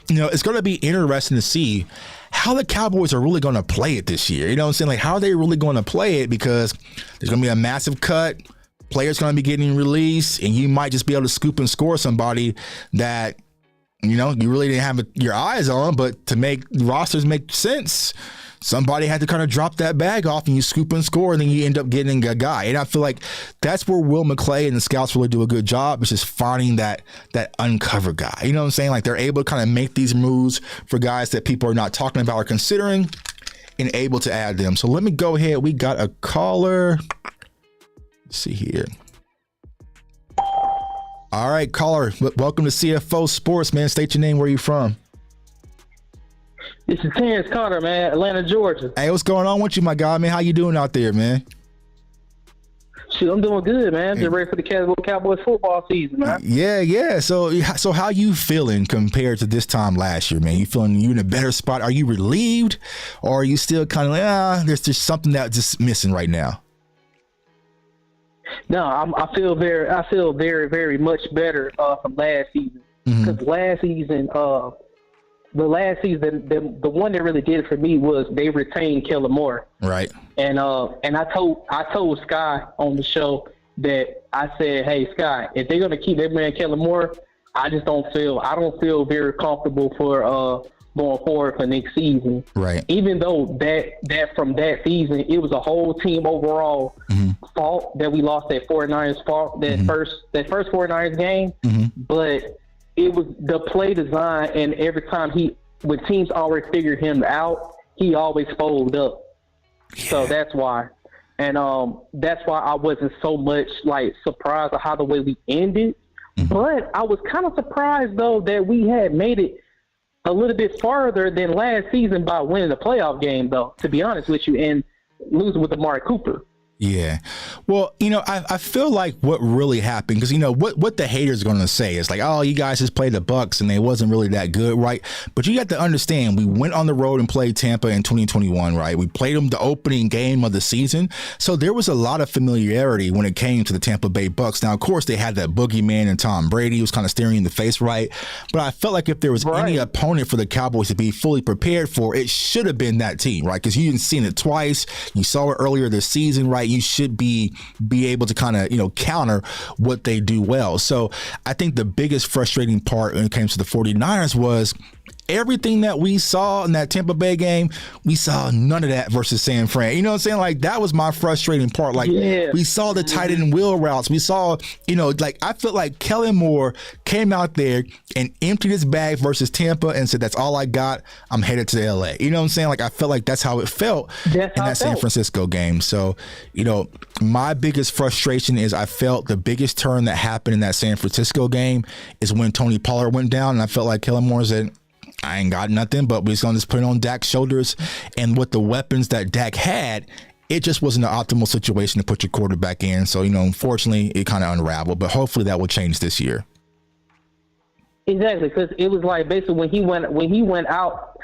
it's going to be interesting to see how the Cowboys are really going to play it this year. You know what I'm saying? Like, how are they really going to play it? Because there's going to be a massive cut. Players going to be getting released, and you might just be able to scoop and score somebody that, you really didn't have your eyes on, but to make rosters make sense, somebody had to kind of drop that bag off and you scoop and score, and then you end up getting a guy. And I feel like that's where Will McClay and the scouts really do a good job, is just finding that uncover guy. You know what I'm saying? Like, they're able to kind of make these moves for guys that people are not talking about or considering, and able to add them. So let me go ahead. We got a caller. Let's see here. All right, caller. Welcome to CFO Sports, man. State your name. Where you from? This is Terrence Carter, man, Atlanta, Georgia. Hey, what's going on with you, my guy, man? How you doing out there, man? Shoot, I'm doing good, man. Just ready for the Cowboys football season, man. Yeah. So how you feeling compared to this time last year, man? You feeling you in a better spot? Are you relieved, or are you still kind of like, there's just something that's just missing right now? No, I feel very, very much better from last season. Because last season, the one that really did it for me was they retained Kellen Moore. Right. And I told Sky on the show that I said, hey, Sky, if they're gonna keep that man Kellen Moore, I don't feel very comfortable for going forward for next season. Right. Even though that from that season, it was a whole team overall fault that we lost that 49ers fault, that first 49ers game. But it was the play design, and every time when teams always figured him out, he always folded up. Yeah. So that's why. And that's why I wasn't so much like surprised at how the way we ended. But I was kind of surprised though that we had made it a little bit farther than last season by winning the playoff game, though, to be honest with you, and losing with Amari Cooper. Yeah. Well, I feel like what really happened, because, what the haters are going to say is like, oh, you guys just played the Bucs and they wasn't really that good, right? But you got to understand, we went on the road and played Tampa in 2021, right? We played them the opening game of the season. So there was a lot of familiarity when it came to the Tampa Bay Bucs. Now, of course, they had that boogeyman and Tom Brady who was kind of staring in the face, right? But I felt like if there was any opponent for the Cowboys to be fully prepared for, it should have been that team, right? Because you didn't seen it twice. You saw it earlier this season, right? You should be able to kind of, counter what they do well. So I think the biggest frustrating part when it came to the 49ers was everything that we saw in that Tampa Bay game, we saw none of that versus San Fran. You know what I'm saying? Like, that was my frustrating part. Like, we saw the tight end wheel routes. We saw, I felt like Kellen Moore came out there and emptied his bag versus Tampa and said, that's all I got. I'm headed to LA. You know what I'm saying? Like, I felt like that's how it felt in that San Francisco game. So, my biggest frustration is I felt the biggest turn that happened in that San Francisco game is when Tony Pollard went down, and I felt like Kellen Moore said, I ain't got nothing, but we're going to just put it on Dak's shoulders. And with the weapons that Dak had, it just wasn't an optimal situation to put your quarterback in. So, unfortunately, it kind of unraveled. But hopefully that will change this year. Exactly, because it was like basically when he went out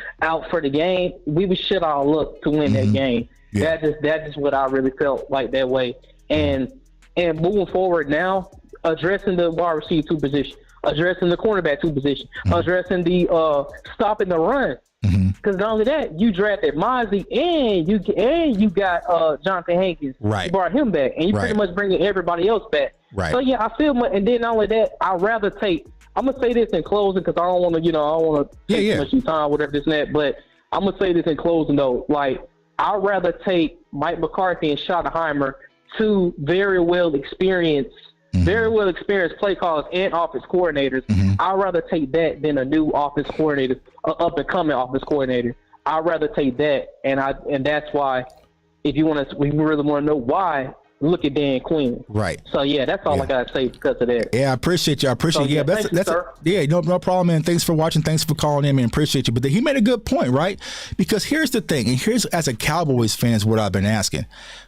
for the game, we was shit all luck to win that game. Yeah. That's just what I really felt like that way. And moving forward now, addressing the wide receiver 2 position, addressing the cornerback 2 position, addressing the stopping the run. Because not only that, you drafted Mozzie and you got Jonathan Hankins. Right. You brought him back, and you pretty much bringing everybody else back. Right. So yeah, I feel and then not only that, I'd rather take. I'm gonna say this in closing because I don't want to, I don't want to take too much of your time, whatever this and that. But I'm gonna say this in closing though, like I'd rather take Mike McCarthy and Schottenheimer, 2 very well experienced play callers and offense coordinators. I'd rather take that than a new offense coordinator, up and coming offense coordinator. I'd rather take that, and that's why. If you really want to know why, look at Dan Quinn. Right. So yeah, that's all I gotta say because of that. Yeah, I appreciate you. No problem, man. Thanks for watching. Thanks for calling in, man. Appreciate you. But he made a good point, right? Because here's the thing, and here's as a Cowboys fan is what I've been asking.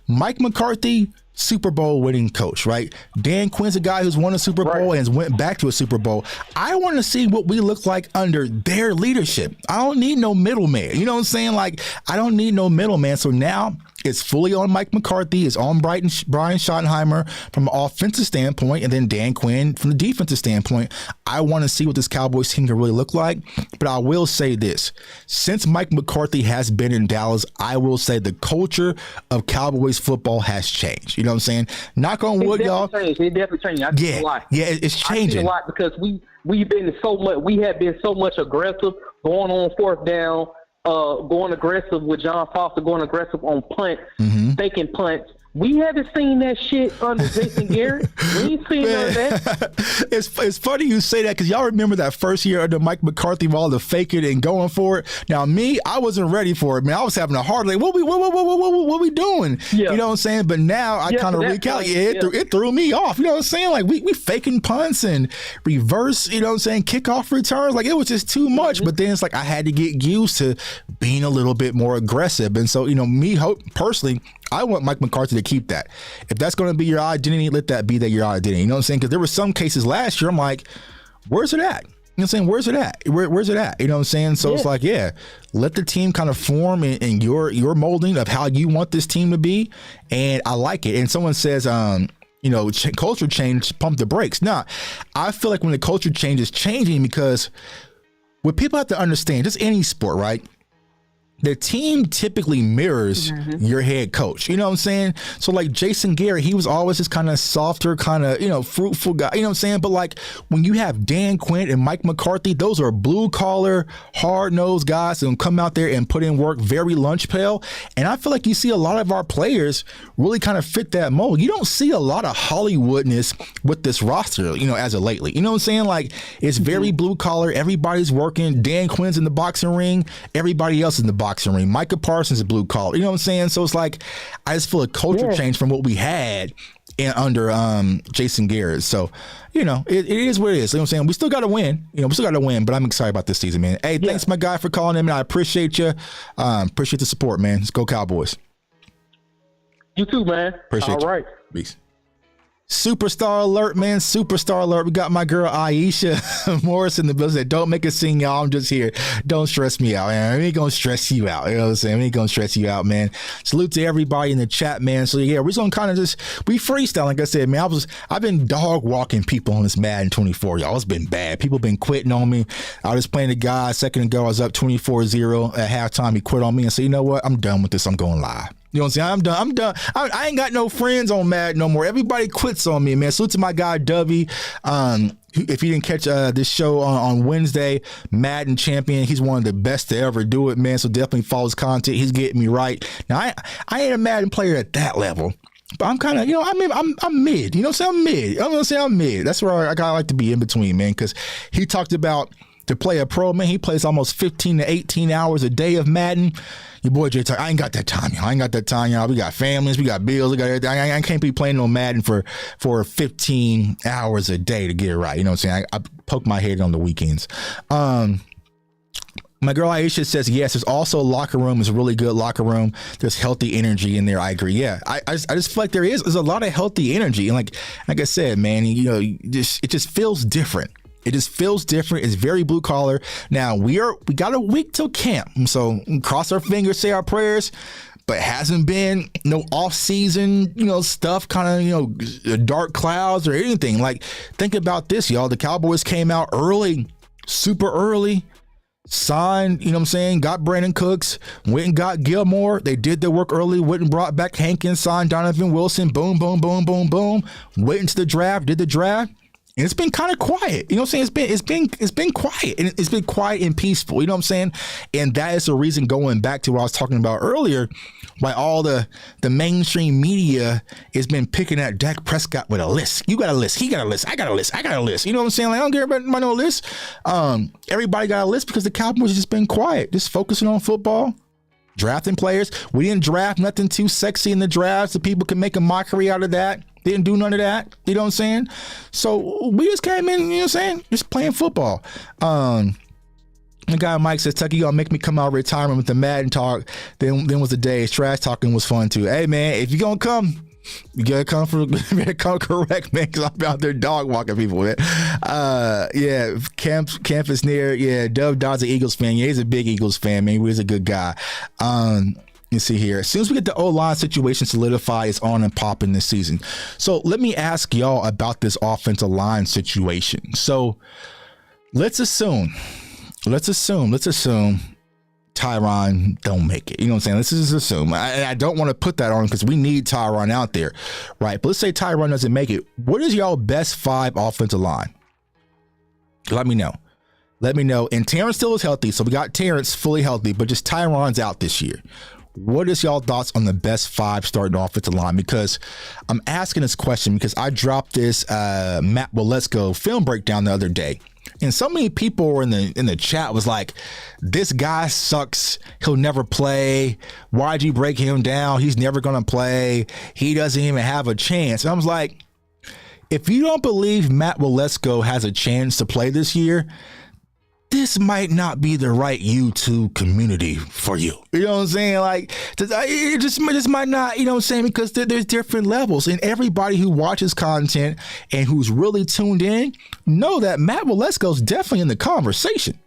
Mike McCarthy, Super Bowl winning coach, right? Dan Quinn's a guy who's won a Super Bowl and went back to a Super Bowl. I want to see what we look like under their leadership. I don't need no middleman. You know what I'm saying? Like, I don't need no middleman. So now it's fully on Mike McCarthy. It's on Brian Schottenheimer from an offensive standpoint, and then Dan Quinn from the defensive standpoint. I want to see what this Cowboys team can really look like. But I will say this. Since Mike McCarthy has been in Dallas, I will say the culture of Cowboys football has changed. You know what I'm saying? Knock on wood, y'all. It definitely changed. I see a lot. Yeah, it's changing. I see a lot because we have been so much aggressive going on 4th down. going aggressive with John Foster, going aggressive on punts, faking punts. We haven't seen that shit under Jason Garrett. We ain't seen none of that. It's funny you say that because y'all remember that first year under Mike McCarthy with all the faking and going for it. Now, me, I wasn't ready for it, man. I was having a hard like, what we doing? Yeah. You know what I'm saying? But now I kind of recalculate. It threw me off. You know what I'm saying? Like we faking punts and reverse, you know what I'm saying, kickoff returns. Like it was just too much. But then it's like I had to get used to being a little bit more aggressive. And so, you know, personally, I want Mike McCarthy to keep that. If that's going to be your identity, let that be your identity. You know what I'm saying? Because there were some cases last year, I'm like, where's it at? You know what I'm saying? Where's it at? Where's it at? You know what I'm saying? So it's like, let the team kind of form in your molding of how you want this team to be. And I like it. And someone says, you know, culture change, pump the brakes. Nah, I feel like when the culture change is changing because what people have to understand, just any sport, right? The team typically mirrors your head coach. You know what I'm saying? So like Jason Garrett, he was always this kind of softer, kind of, you know, fruitful guy. You know what I'm saying? But like when you have Dan Quinn and Mike McCarthy, those are blue collar, hard nosed guys that come out there and put in work, very lunch pail. And I feel like you see a lot of our players really kind of fit that mold. You don't see a lot of Hollywoodness with this roster, you know, as of lately. You know what I'm saying? Like it's very blue collar. Everybody's working. Dan Quinn's in the boxing ring. Everybody else in the boxing ring. Micah Parsons is blue collar. You know what I'm saying? So it's like I just feel a culture change from what we had under Jason Garrett. So, you know, it is what it is. You know what I'm saying? We still got to win. You know, we still got to win, but I'm excited about this season, man. Hey, thanks, my guy, for calling in, man. I appreciate you. Appreciate the support, man. Let's go Cowboys. You too, man. Appreciate you. All right. Peace. Superstar alert, man. Superstar alert. We got my girl Aisha Morris in the building. Don't make a scene, y'all. I'm just here. Don't stress me out, man. I ain't gonna stress you out. You know what I'm saying? I ain't gonna stress you out, man. Salute to everybody in the chat, man. So yeah, we're just gonna kind of we freestyle. Like I said, man, I've been dog walking people on this Madden 24, y'all. It's been bad. People been quitting on me. I was playing a guy a second ago. I was up 24-0 at halftime. He quit on me and said, you know what? I'm done with this. I'm going live. You know what I'm saying? I'm done. I ain't got no friends on Madden no more. Everybody quits on me, man. Salute to my guy, Dovey. If you didn't catch this show on Wednesday, Madden champion. He's one of the best to ever do it, man. So definitely follow his content. He's getting me right. Now, I ain't a Madden player at that level. But I'm kind of, you know, I'm mid. You know what I'm saying? I'm mid. I'm going to say I'm mid. That's where I kind of like to be in between, man, because he talked about to play a pro, man. He plays almost 15 to 18 hours a day of Madden. Your boy Jay Tuck, I ain't got that time, y'all. I ain't got that time, y'all. We got families, we got bills, we got everything. I can't be playing no Madden for 15 hours a day to get it right. You know what I'm saying? I poke my head on the weekends. My girl Aisha says, yes, there's also a locker room. It's a really good locker room. There's healthy energy in there. I agree. Yeah, I just feel like there's a lot of healthy energy. And like I said, man, you know, it just feels different. It just feels different. It's very blue collar. Now we got a week till camp, so cross our fingers, say our prayers. But it hasn't been no off-season, you know, stuff, kind of, you know, dark clouds or anything. Like, think about this, y'all. The Cowboys came out early, super early, signed, you know what I'm saying, got Brandon Cooks, went and got Gilmore. They did their work early, went and brought back Hankins, signed Donovan Wilson, boom, boom, boom, boom, boom. Went into the draft, did the draft. And it's been kind of quiet. You know what I'm saying? It's been quiet. And it's been quiet and peaceful. You know what I'm saying? And that is the reason, going back to what I was talking about earlier, why all the mainstream media has been picking at Dak Prescott with a list. You got a list. He got a list. I got a list. I got a list. You know what I'm saying? Like, I don't care about no list. Everybody got a list because the Cowboys have just been quiet, just focusing on football, drafting players. We didn't draft nothing too sexy in the draft so people can make a mockery out of that. Didn't do none of that. You know what I'm saying? So we just came in, you know what I'm saying? Just playing football. The guy Mike says, Tucky, gonna make me come out of retirement with the Madden talk. Then was the day. Trash talking was fun too. Hey man, if you gonna come, you gotta come correct, man, because I'm out there dog walking people, man. Yeah, camp is near. Yeah, Dove Dodd's an Eagles fan. Yeah, he's a big Eagles fan, man. He's a good guy. You see here, as soon as we get the O-line situation solidified, it's on and popping this season. So let me ask y'all about this offensive line situation. So let's assume Tyron don't make it. You know what I'm saying? Let's just assume. I don't want to put that on because we need Tyron out there, right? But let's say Tyron doesn't make it. What is y'all best 5 offensive line? Let me know. Let me know. And Terrence still is healthy, so we got Terrence fully healthy, but just Tyron's out this year. What is y'all thoughts on the best 5 starting offensive line? Because I'm asking this question because I dropped this Matt Waletzko film breakdown the other day. And so many people were in the chat was like, this guy sucks. He'll never play. Why'd you break him down? He's never going to play. He doesn't even have a chance. And I was like, if you don't believe Matt Waletzko has a chance to play this year, this might not be the right YouTube community for you. You know what I'm saying? Like, it just might not, you know what I'm saying? Because there's different levels. And everybody who watches content and who's really tuned in know that Matt Waletzko's definitely in the conversation.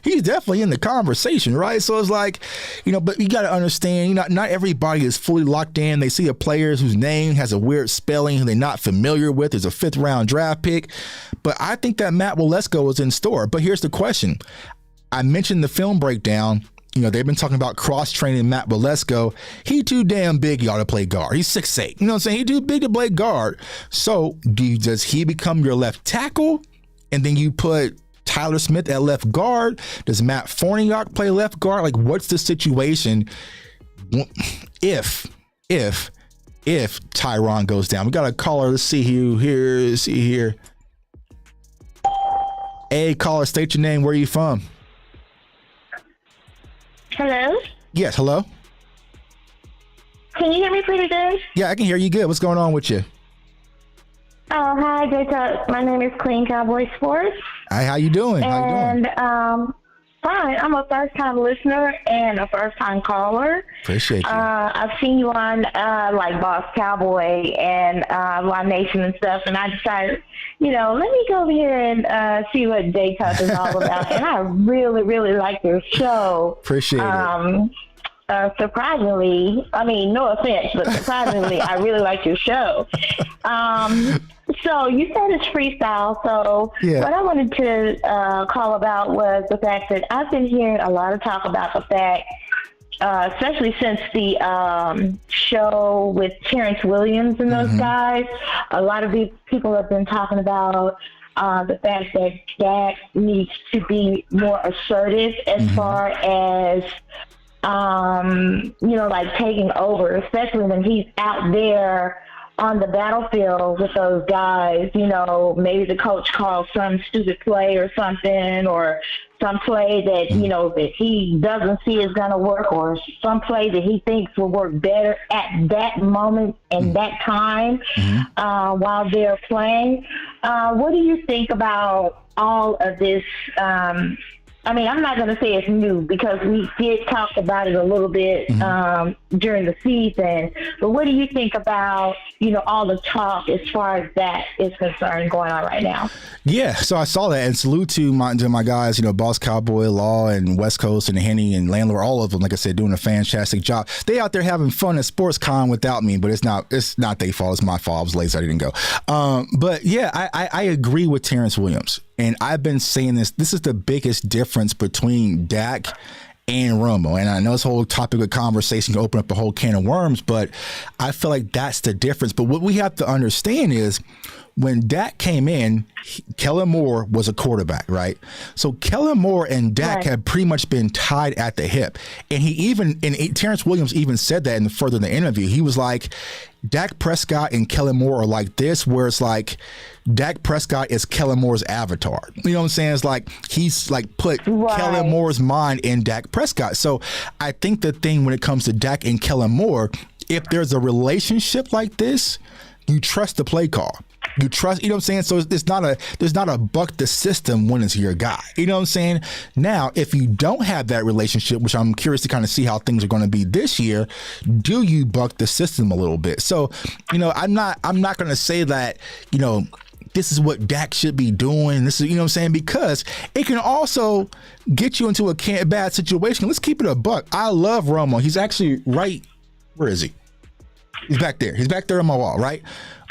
He's definitely in the conversation, right? So it's like, you know, but you got to understand, not everybody is fully locked in. They see a player whose name has a weird spelling who they're not familiar with. Is a 5th round draft pick. But I think that Matt Waletzko is in store. But here's the question. I mentioned the film breakdown. You know, they've been talking about cross-training Matt Waletzko. He too damn big, y'all, to play guard. He's 6'8". You know what I'm saying? He too big to play guard. So does he become your left tackle? And then you put Tyler Smith at left guard? Does Matt Forniock play left guard? Like, what's the situation if Tyron goes down? We got a caller. Let's see here. Hey, caller, state your name. Where are you from? Hello? Yes, hello? Can you hear me pretty good? Yeah, I can hear you good. What's going on with you? Oh, hi, J-Tuck. My name is Clean Cowboy Sports. Hi, how you doing? Fine. I'm a first-time listener and a first-time caller. Appreciate you. I've seen you on, like, Boss Cowboy and Live Nation and stuff, and I decided, you know, let me go over here and see what J-Tuck is all about. And I really, really like your show. Appreciate it. Surprisingly, I mean, no offense, but surprisingly, I really like your show. So you said it's freestyle. So yeah. What I wanted to call about was the fact that I've been hearing a lot of talk about the fact, especially since the show with Terrence Williams and those guys, a lot of these people have been talking about the fact that Dak needs to be more assertive as far as you know, like taking over, especially when he's out there on the battlefield with those guys. You know, maybe the coach calls some stupid play or something, or some play that, you know, that he doesn't see is going to work, or some play that he thinks will work better at that moment and that time while they're playing. What do you think about all of this? I mean, I'm not going to say it's new because we did talk about it a little bit during the season. But what do you think about, you know, all the talk as far as that is concerned going on right now? Yeah, so I saw that, and salute to my guys, you know, Boss Cowboy, Law, and West Coast, and Henny, and Landlord, all of them, like I said, doing a fantastic job. They out there having fun at SportsCon without me, but it's not their fault. It's my fault. I was lazy. I didn't go. But yeah, I agree with Terrence Williams. And I've been saying this is the biggest difference between Dak and Romo. And I know this whole topic of conversation can open up a whole can of worms, but I feel like that's the difference. But what we have to understand is when Dak came in, Kellen Moore was a quarterback, right? So Kellen Moore and Dak had pretty much been tied at the hip. And Terrence Williams even said that further in the interview. He was like, Dak Prescott and Kellen Moore are like this, where it's like Dak Prescott is Kellen Moore's avatar. You know what I'm saying? It's like he's like put Kellen Moore's mind in Dak Prescott. So I think the thing when it comes to Dak and Kellen Moore, if there's a relationship like this, you trust the play call. You trust, you know what I'm saying? So there's not a buck the system when it's your guy. You know what I'm saying? Now, if you don't have that relationship, which I'm curious to kind of see how things are going to be this year, do you buck the system a little bit? So, you know, I'm not going to say that, you know, this is what Dak should be doing. This is, you know what I'm saying? Because it can also get you into a bad situation. Let's keep it a buck. I love Romo. He's actually right. Where is he? He's back there. He's back there on my wall, right?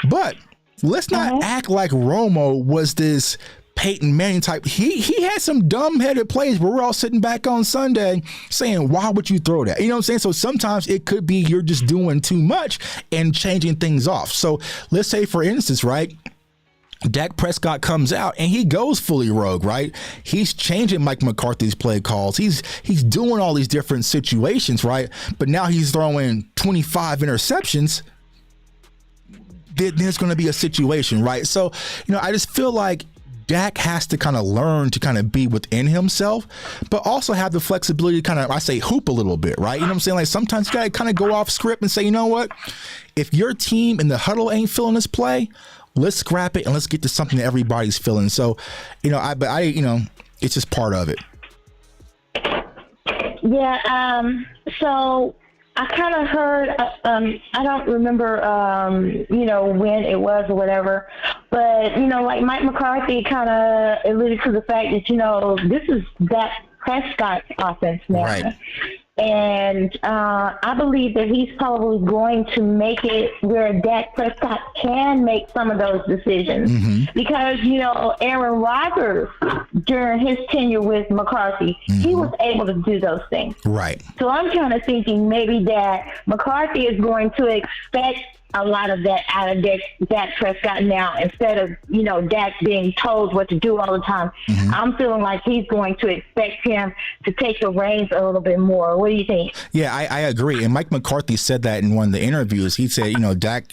But let's not act like Romo was this Peyton Manning type. He had some dumb-headed plays where we're all sitting back on Sunday saying, why would you throw that? You know what I'm saying? So sometimes it could be you're just doing too much and changing things off. So let's say, for instance, right, Dak Prescott comes out and he goes fully rogue, right? He's changing Mike McCarthy's play calls. He's doing all these different situations, right? But now he's throwing 25 interceptions. There's going to be a situation, right? So, I just feel like Dak has to kind of learn to kind of be within himself, but also have the flexibility to kind of, I say, hoop a little bit, right? You know what I'm saying? Like sometimes you got to kind of go off script and say, you know what? If your team in the huddle ain't feeling this play, let's scrap it and let's get to something that everybody's feeling. So, it's just part of it. Yeah. So I kind of heard, I don't remember, when it was or whatever, but, like Mike McCarthy kind of alluded to the fact that, this is Dak Prescott's offense now. Right. And I believe that he's probably going to make it where Dak Prescott can make some of those decisions. Mm-hmm. Because, Aaron Rodgers, during his tenure with McCarthy, mm-hmm. he was able to do those things. Right. So I'm kind of thinking maybe that McCarthy is going to expect a lot of that out of Dak Prescott now, instead of, Dak being told what to do all the time. Mm-hmm. I'm feeling like he's going to expect him to take the reins a little bit more. What do you think? Yeah, I agree. And Mike McCarthy said that in one of the interviews. He said, Dak,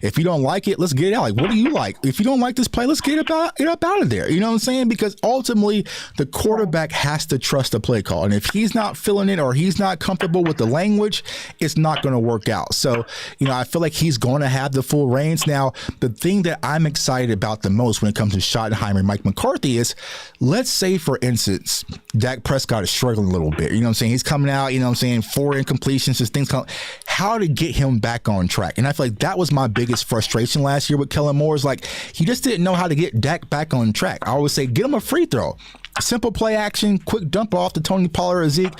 if you don't like it, let's get it out. Like, what do you like? If you don't like this play, let's get up out of there. You know what I'm saying? Because ultimately, the quarterback has to trust the play call. And if he's not feeling it or he's not comfortable with the language, it's not going to work out. So, I feel like he's going to have the full reins. Now, the thing that I'm excited about the most when it comes to Schottenheimer and Mike McCarthy is, let's say, for instance, Dak Prescott is struggling a little bit. You know what I'm saying? He's coming out, 4 incompletions, just things. How to get him back on track. And I feel like that was my biggest frustration last year with Kellen Moore, is like, he just didn't know how to get Dak back on track. I always say, get him a free throw. Simple play action, quick dump off to Tony Pollard or Zeke,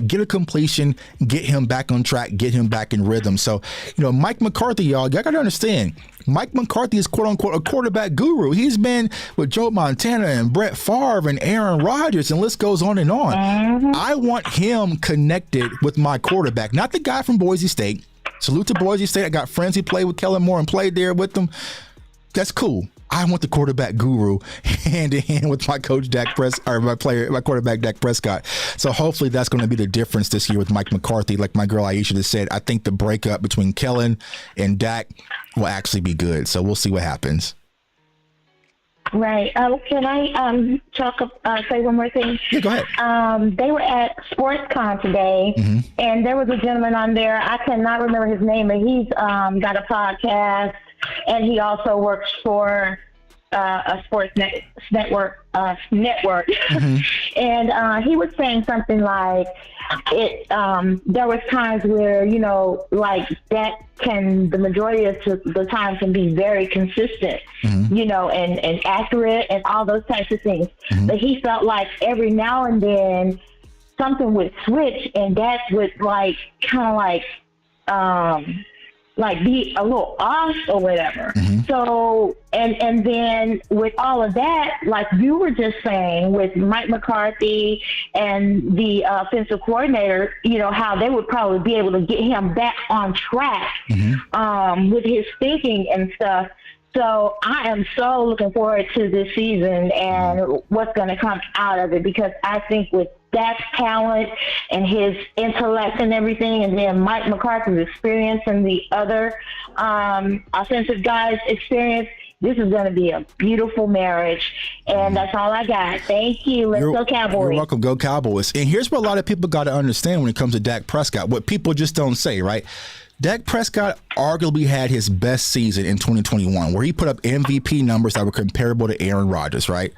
get a completion, get him back on track, get him back in rhythm. So, Mike McCarthy, y'all got to understand, Mike McCarthy is quote unquote a quarterback guru. He's been with Joe Montana and Brett Favre and Aaron Rodgers, and list goes on and on. Mm-hmm. I want him connected with my quarterback, not the guy from Boise State. Salute to Boise State. I got friends who played with Kellen Moore and played there with them. That's cool. I want the quarterback guru hand in hand with my coach my quarterback Dak Prescott. So hopefully that's going to be the difference this year with Mike McCarthy. Like my girl Aisha just said, I think the breakup between Kellen and Dak will actually be good. So we'll see what happens. Right. Can I say one more thing? Yeah, go ahead. They were at SportsCon today, mm-hmm. and there was a gentleman on there. I cannot remember his name, but he's got a podcast. And he also works for a sports network. Mm-hmm. And he was saying something like, there was times where, that the majority of the time can be very consistent, mm-hmm. And accurate and all those types of things. Mm-hmm. But he felt like every now and then something would switch, and that would be a little off or whatever. Mm-hmm. So, and then with all of that, like you were just saying, with Mike McCarthy and the offensive coordinator, how they would probably be able to get him back on track, mm-hmm. With his thinking and stuff. So I am so looking forward to this season and what's going to come out of it, because I think with Dak's talent and his intellect and everything, and then Mike McCarthy's experience and the other offensive guys' experience, this is going to be a beautiful marriage. And that's all I got. Thank you. Let's go Cowboys. You're welcome. Go Cowboys. And here's what a lot of people got to understand when it comes to Dak Prescott, what people just don't say, right? Dak Prescott arguably had his best season in 2021, where he put up MVP numbers that were comparable to Aaron Rodgers, right?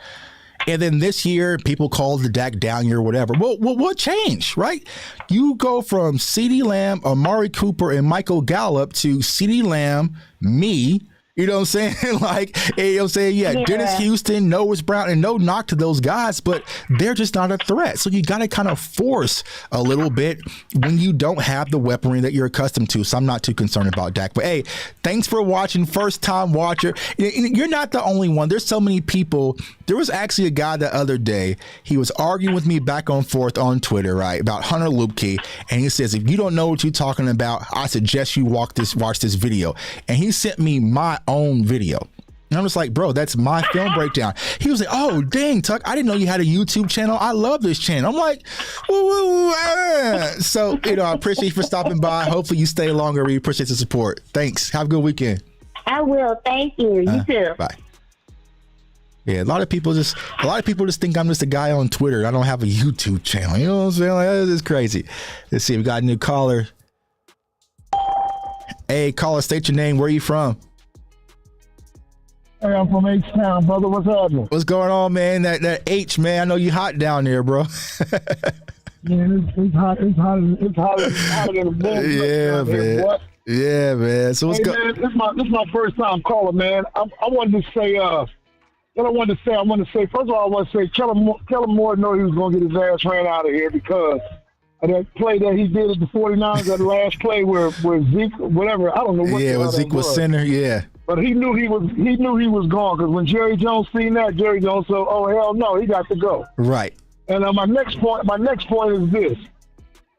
And then this year, people called the Dak down year or whatever. Well, what changed, right? You go from CeeDee Lamb, Amari Cooper, and Michael Gallup to CeeDee Lamb, me, you know what I'm saying? Yeah, Dennis Houston, Noah Brown, and no knock to those guys, but they're just not a threat. So you got to kind of force a little bit when you don't have the weaponry that you're accustomed to. So I'm not too concerned about Dak. But hey, thanks for watching. First time watcher. You're not the only one. There's so many people. There was actually a guy the other day. He was arguing with me back and forth on Twitter, right, about Hunter Lupke. And he says, if you don't know what you're talking about, I suggest you watch this video. And he sent me my own video. And I'm just like, bro, that's my film breakdown. He was like, oh, dang, Tuck, I didn't know you had a YouTube channel. I love this channel. I'm like, so, I appreciate you for stopping by. Hopefully you stay longer. We appreciate the support. Thanks. Have a good weekend. I will. Thank you. You too. Bye. Yeah, a lot of people just think I'm just a guy on Twitter. I don't have a YouTube channel. You know what I'm saying? Like, this is crazy. Let's see. We got a new caller. Hey, caller, state your name. Where are you from? Hey, I'm from H-Town, brother. What's happening? What's going on, man? That H, man. I know you hot down there, bro. Man, it's hot. It's hotter than a bull. Yeah, man. Yeah, man. So what's going? This is my first time calling, man. I wanted to say, what I wanted to say. First of all, I want to say, Kellen Moore know he was going to get his ass ran out of here because of that play that he did at the 49ers, that last play where Zeke, whatever, I don't know what. Yeah, when Zeke was center, yeah. But he knew he was gone because when Jerry Jones seen that, Jerry Jones said, "Oh hell no, he got to go." Right. And my next point is this: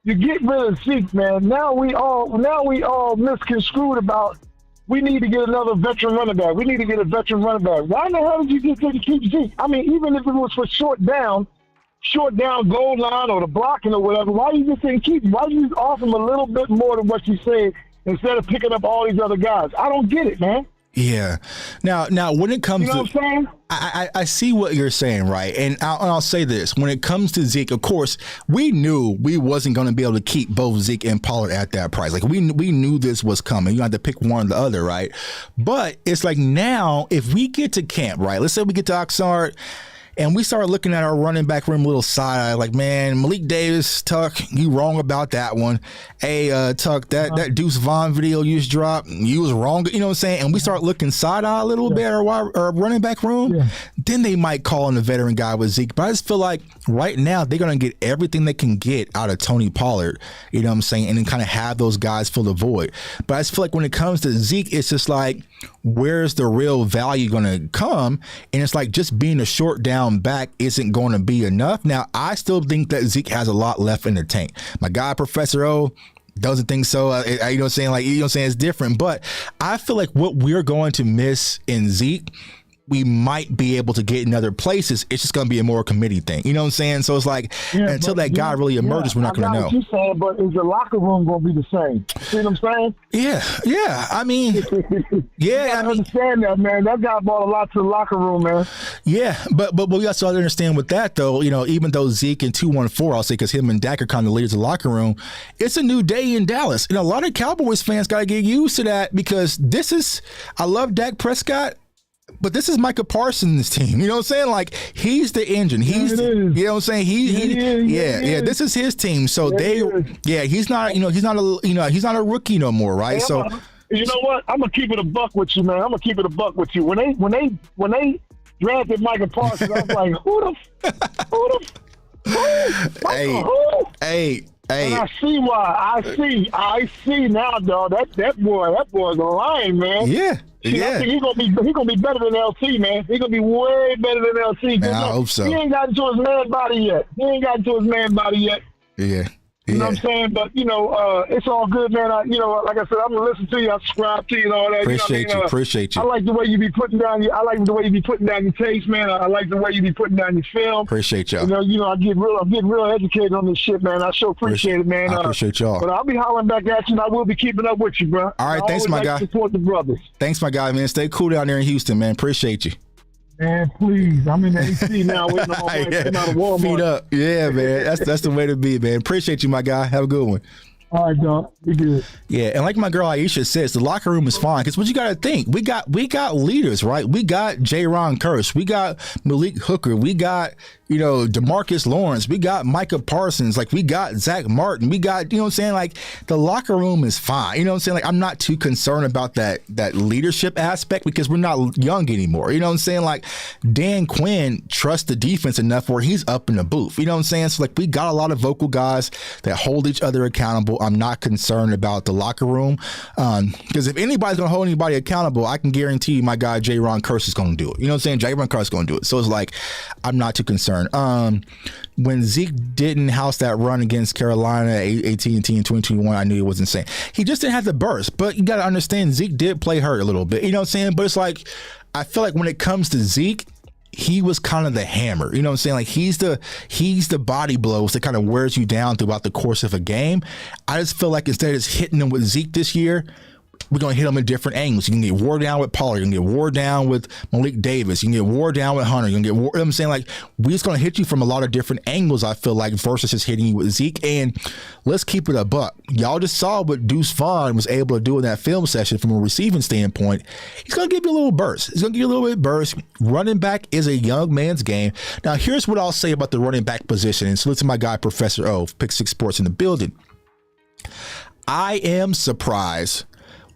you get rid of Zeke, man. Now we all misconstrued about. We need to get another veteran running back. We need to get a veteran running back. Why in the hell did you just say to keep Zeke? I mean, even if it was for short down goal line or the blocking or whatever, why you just didn't keep him? Why you just offer him a little bit more than what you said instead of picking up all these other guys? I don't get it, man. Yeah. Now, when it comes to, what I'm saying? I see what you're saying, right? And I'll say this: when it comes to Zeke, of course, we knew we wasn't going to be able to keep both Zeke and Pollard at that price. Like we knew this was coming. You had to pick one or the other, right? But it's like now, if we get to camp, right? Let's say we get to Oxnard. And we started looking at our running back room, little side eye, like, man, Malik Davis, Tuck, you wrong about that one. Hey, Tuck, that Deuce Vaughn video you just dropped, you was wrong. You know what I'm saying? And we start looking side eye a little bit at our running back room. Yeah. Then they might call in a veteran guy with Zeke. But I just feel like right now they're going to get everything they can get out of Tony Pollard, you know what I'm saying? And then kind of have those guys fill the void. But I just feel like when it comes to Zeke, it's just like, where's the real value going to come? And it's like just being a short down back isn't going to be enough. Now, I still think that Zeke has a lot left in the tank. My guy, Professor O, doesn't think so. You know what I'm saying? Like, you know what I'm saying? It's different. But I feel like what we're going to miss in Zeke, we might be able to get in other places. It's just going to be a more committee thing. You know what I'm saying? So it's like, until that guy really emerges, we're not going to know. What you're saying, but is the locker room going to be the same? See what I'm saying? Yeah. I mean, I understand that, man. That guy brought a lot to the locker room, man. Yeah, but we also have to understand with that, though, even though Zeke and 214, I'll say, because him and Dak are kind of leaders of the locker room, it's a new day in Dallas. A lot of Cowboys fans got to get used to that because I love Dak Prescott. But this is Micah Parsons' team. You know what I'm saying? Like, he's the engine. You know what I'm saying? This is his team. So he's not a rookie no more, right? Hey, so you know what? I'm gonna keep it a buck with you, man. I'm gonna keep it a buck with you. When they drafted Micah Parsons, I was like, who? Hey. And I see why. I see now, dog. That boy's a lion, man. Yeah. I think he's gonna be better than LT, man. He's gonna be way better than LT. Man, I hope so. He ain't got into his man body yet. Yeah. You know what I'm saying? But, it's all good, man. Like I said, I'm going to listen to you. I subscribe to you and all that. Appreciate you. I like the way you be putting down your taste, man. I like the way you be putting down your film. Appreciate y'all. I'm getting real educated on this shit, man. I sure appreciate it, man. I appreciate y'all. But I'll be hollering back at you, and I will be keeping up with you, bro. All right, thanks, my guy. Support the brothers. Thanks, my guy, man. Stay cool down there in Houston, man. Appreciate you. Man, please. I'm in the AC now waiting on my wife to come out of Walmart. Feet up. Yeah, man. That's the way to be, man. Appreciate you, my guy. Have a good one. All right, dog. Be good. Yeah, and like my girl Aisha says, the locker room is fine because what you got to think, we got leaders, right? We got J-Ron Curse, we got Malik Hooker, we got DeMarcus Lawrence, we got Micah Parsons, like we got Zach Martin, we got like the locker room is fine. You know what I'm saying? Like I'm not too concerned about that leadership aspect because we're not young anymore. You know what I'm saying? Like Dan Quinn trusts the defense enough where he's up in the booth. You know what I'm saying? So like we got a lot of vocal guys that hold each other accountable. I'm not concerned about the locker room because if anybody's going to hold anybody accountable, I can guarantee you my guy J-Ron Curse is going to do it. You know what I'm saying? J-Ron Curse is going to do it. So it's like I'm not too concerned. When Zeke didn't house that run against Carolina at AT&T in 2021, I knew it was insane. He just didn't have the burst, but you got to understand Zeke did play hurt a little bit. You know what I'm saying? But it's like I feel like when it comes to Zeke, he was kind of the hammer. You know what I'm saying? Like he's the body blows that kind of wears you down throughout the course of a game. I just feel like instead of just hitting him with Zeke this year, we're going to hit them in different angles. You can get wore down with Pollard. You can get wore down with Malik Davis. You can get wore down with Hunter. You can get wore, you know what I'm saying? Like, we're just going to hit you from a lot of different angles, I feel like, versus just hitting you with Zeke. And let's keep it a buck. Y'all just saw what Deuce Vaughn was able to do in that film session from a receiving standpoint. He's going to give you a little burst. He's going to give you a little bit of burst. Running back is a young man's game. Now, here's what I'll say about the running back position. And so listen to my guy, Professor O, Pick Six Sports in the building. I am surprised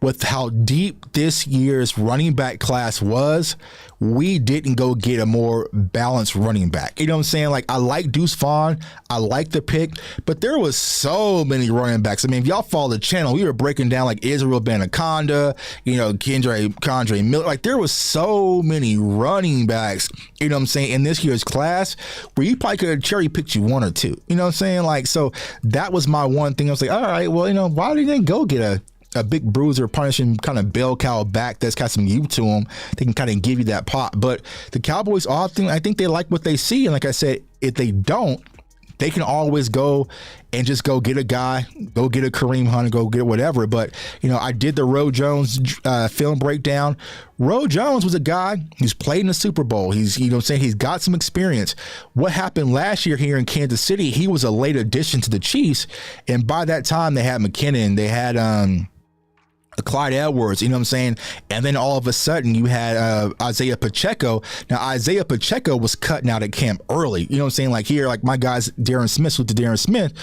with how deep this year's running back class was. We didn't go get a more balanced running back. You know what I'm saying? Like, I like Deuce Vaughn. I like the pick, but there was so many running backs. I mean, if y'all follow the channel, we were breaking down like Israel Benaconda, you know, Condre Miller. Like, there was so many running backs, you know what I'm saying, in this year's class where you probably could have cherry picked you one or two. You know what I'm saying? Like, so that was my one thing. I was like, all right, well, you know, why didn't they go get a big bruiser, punishing kind of bell cow back that's got some youth to them? They can kind of give you that pop. But the Cowboys often, I think they like what they see. And like I said, if they don't, they can always go and just go get a guy, go get a Kareem Hunt, go get whatever. But, you know, I did the Ro Jones film breakdown. Ro Jones was a guy who's played in the Super Bowl. He's, you know what I'm saying, he's got some experience. What happened last year here in Kansas City, he was a late addition to the Chiefs. And by that time, they had McKinnon, they had Clyde Edwards, you know what I'm saying? And then all of a sudden you had Isaiah Pacheco. Now, Isaiah Pacheco was cutting out at camp early. You know what I'm saying? Like here, like my guys, Darren Smith,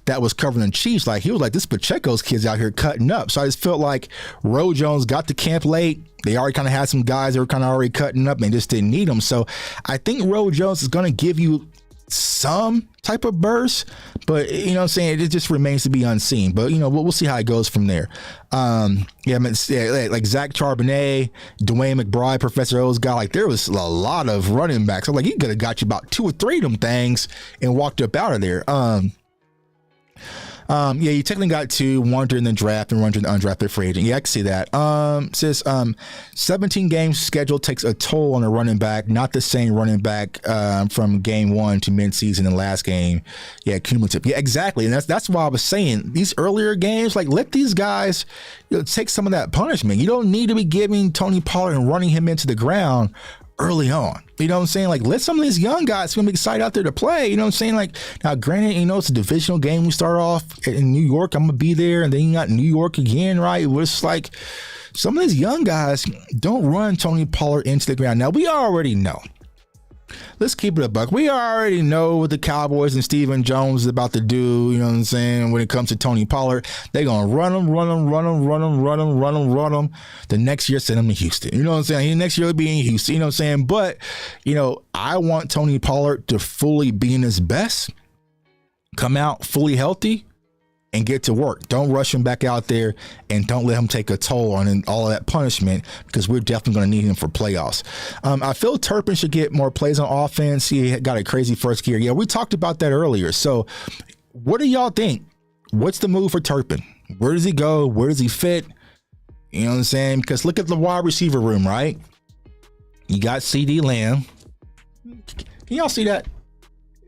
that was covering the Chiefs. Like he was like, this Pacheco's kid's out here cutting up. So I just felt like Ro Jones got to camp late. They already kind of had some guys that were kind of already cutting up and just didn't need them. So I think Ro Jones is going to give you some type of burst, but you know what I'm saying, it just remains to be unseen. But you know, we'll see how it goes from there. Like Zach Charbonnet, Dwayne McBride, Professor O's guy, like there was a lot of running backs. I'm like, he could have got you about 2 or 3 of them things and walked up out of there. You technically got 2, one during the draft and one during the undrafted free agent. Yeah, I can see that. Says 17 games schedule takes a toll on a running back, not the same running back from game 1 to midseason and last game. Yeah, cumulative. Yeah, exactly. And that's why I was saying these earlier games, like let these guys, you know, take some of that punishment. You don't need to be giving Tony Pollard and running him into the ground early on. You know what I'm saying? Like, let some of these young guys be excited out there to play. You know what I'm saying? Like, now, granted, you know, it's a divisional game. We start off in New York. I'm going to be there. And then you got New York again, right? It's like some of these young guys don't run Tony Pollard into the ground. Now, we already know. Let's keep it a buck. We already know what the Cowboys and Stephen Jones is about to do, you know what I'm saying, when it comes to Tony Pollard. They're going to run him. The next year, send him to Houston. You know what I'm saying? Next year, he'll be in Houston. You know what I'm saying? But, you know, I want Tony Pollard to fully be in his best, come out fully healthy, and get to work. Don't rush him back out there and don't let him take a toll on all of that punishment, because we're definitely going to need him for playoffs. I feel Turpin should get more plays on offense. He got a crazy first year. Yeah, we talked about that earlier. So what do y'all think? What's the move for Turpin? Where does he go? Where does he fit? You know what I'm saying? Because look at the wide receiver room, right? You got CeeDee Lamb. Can y'all see that?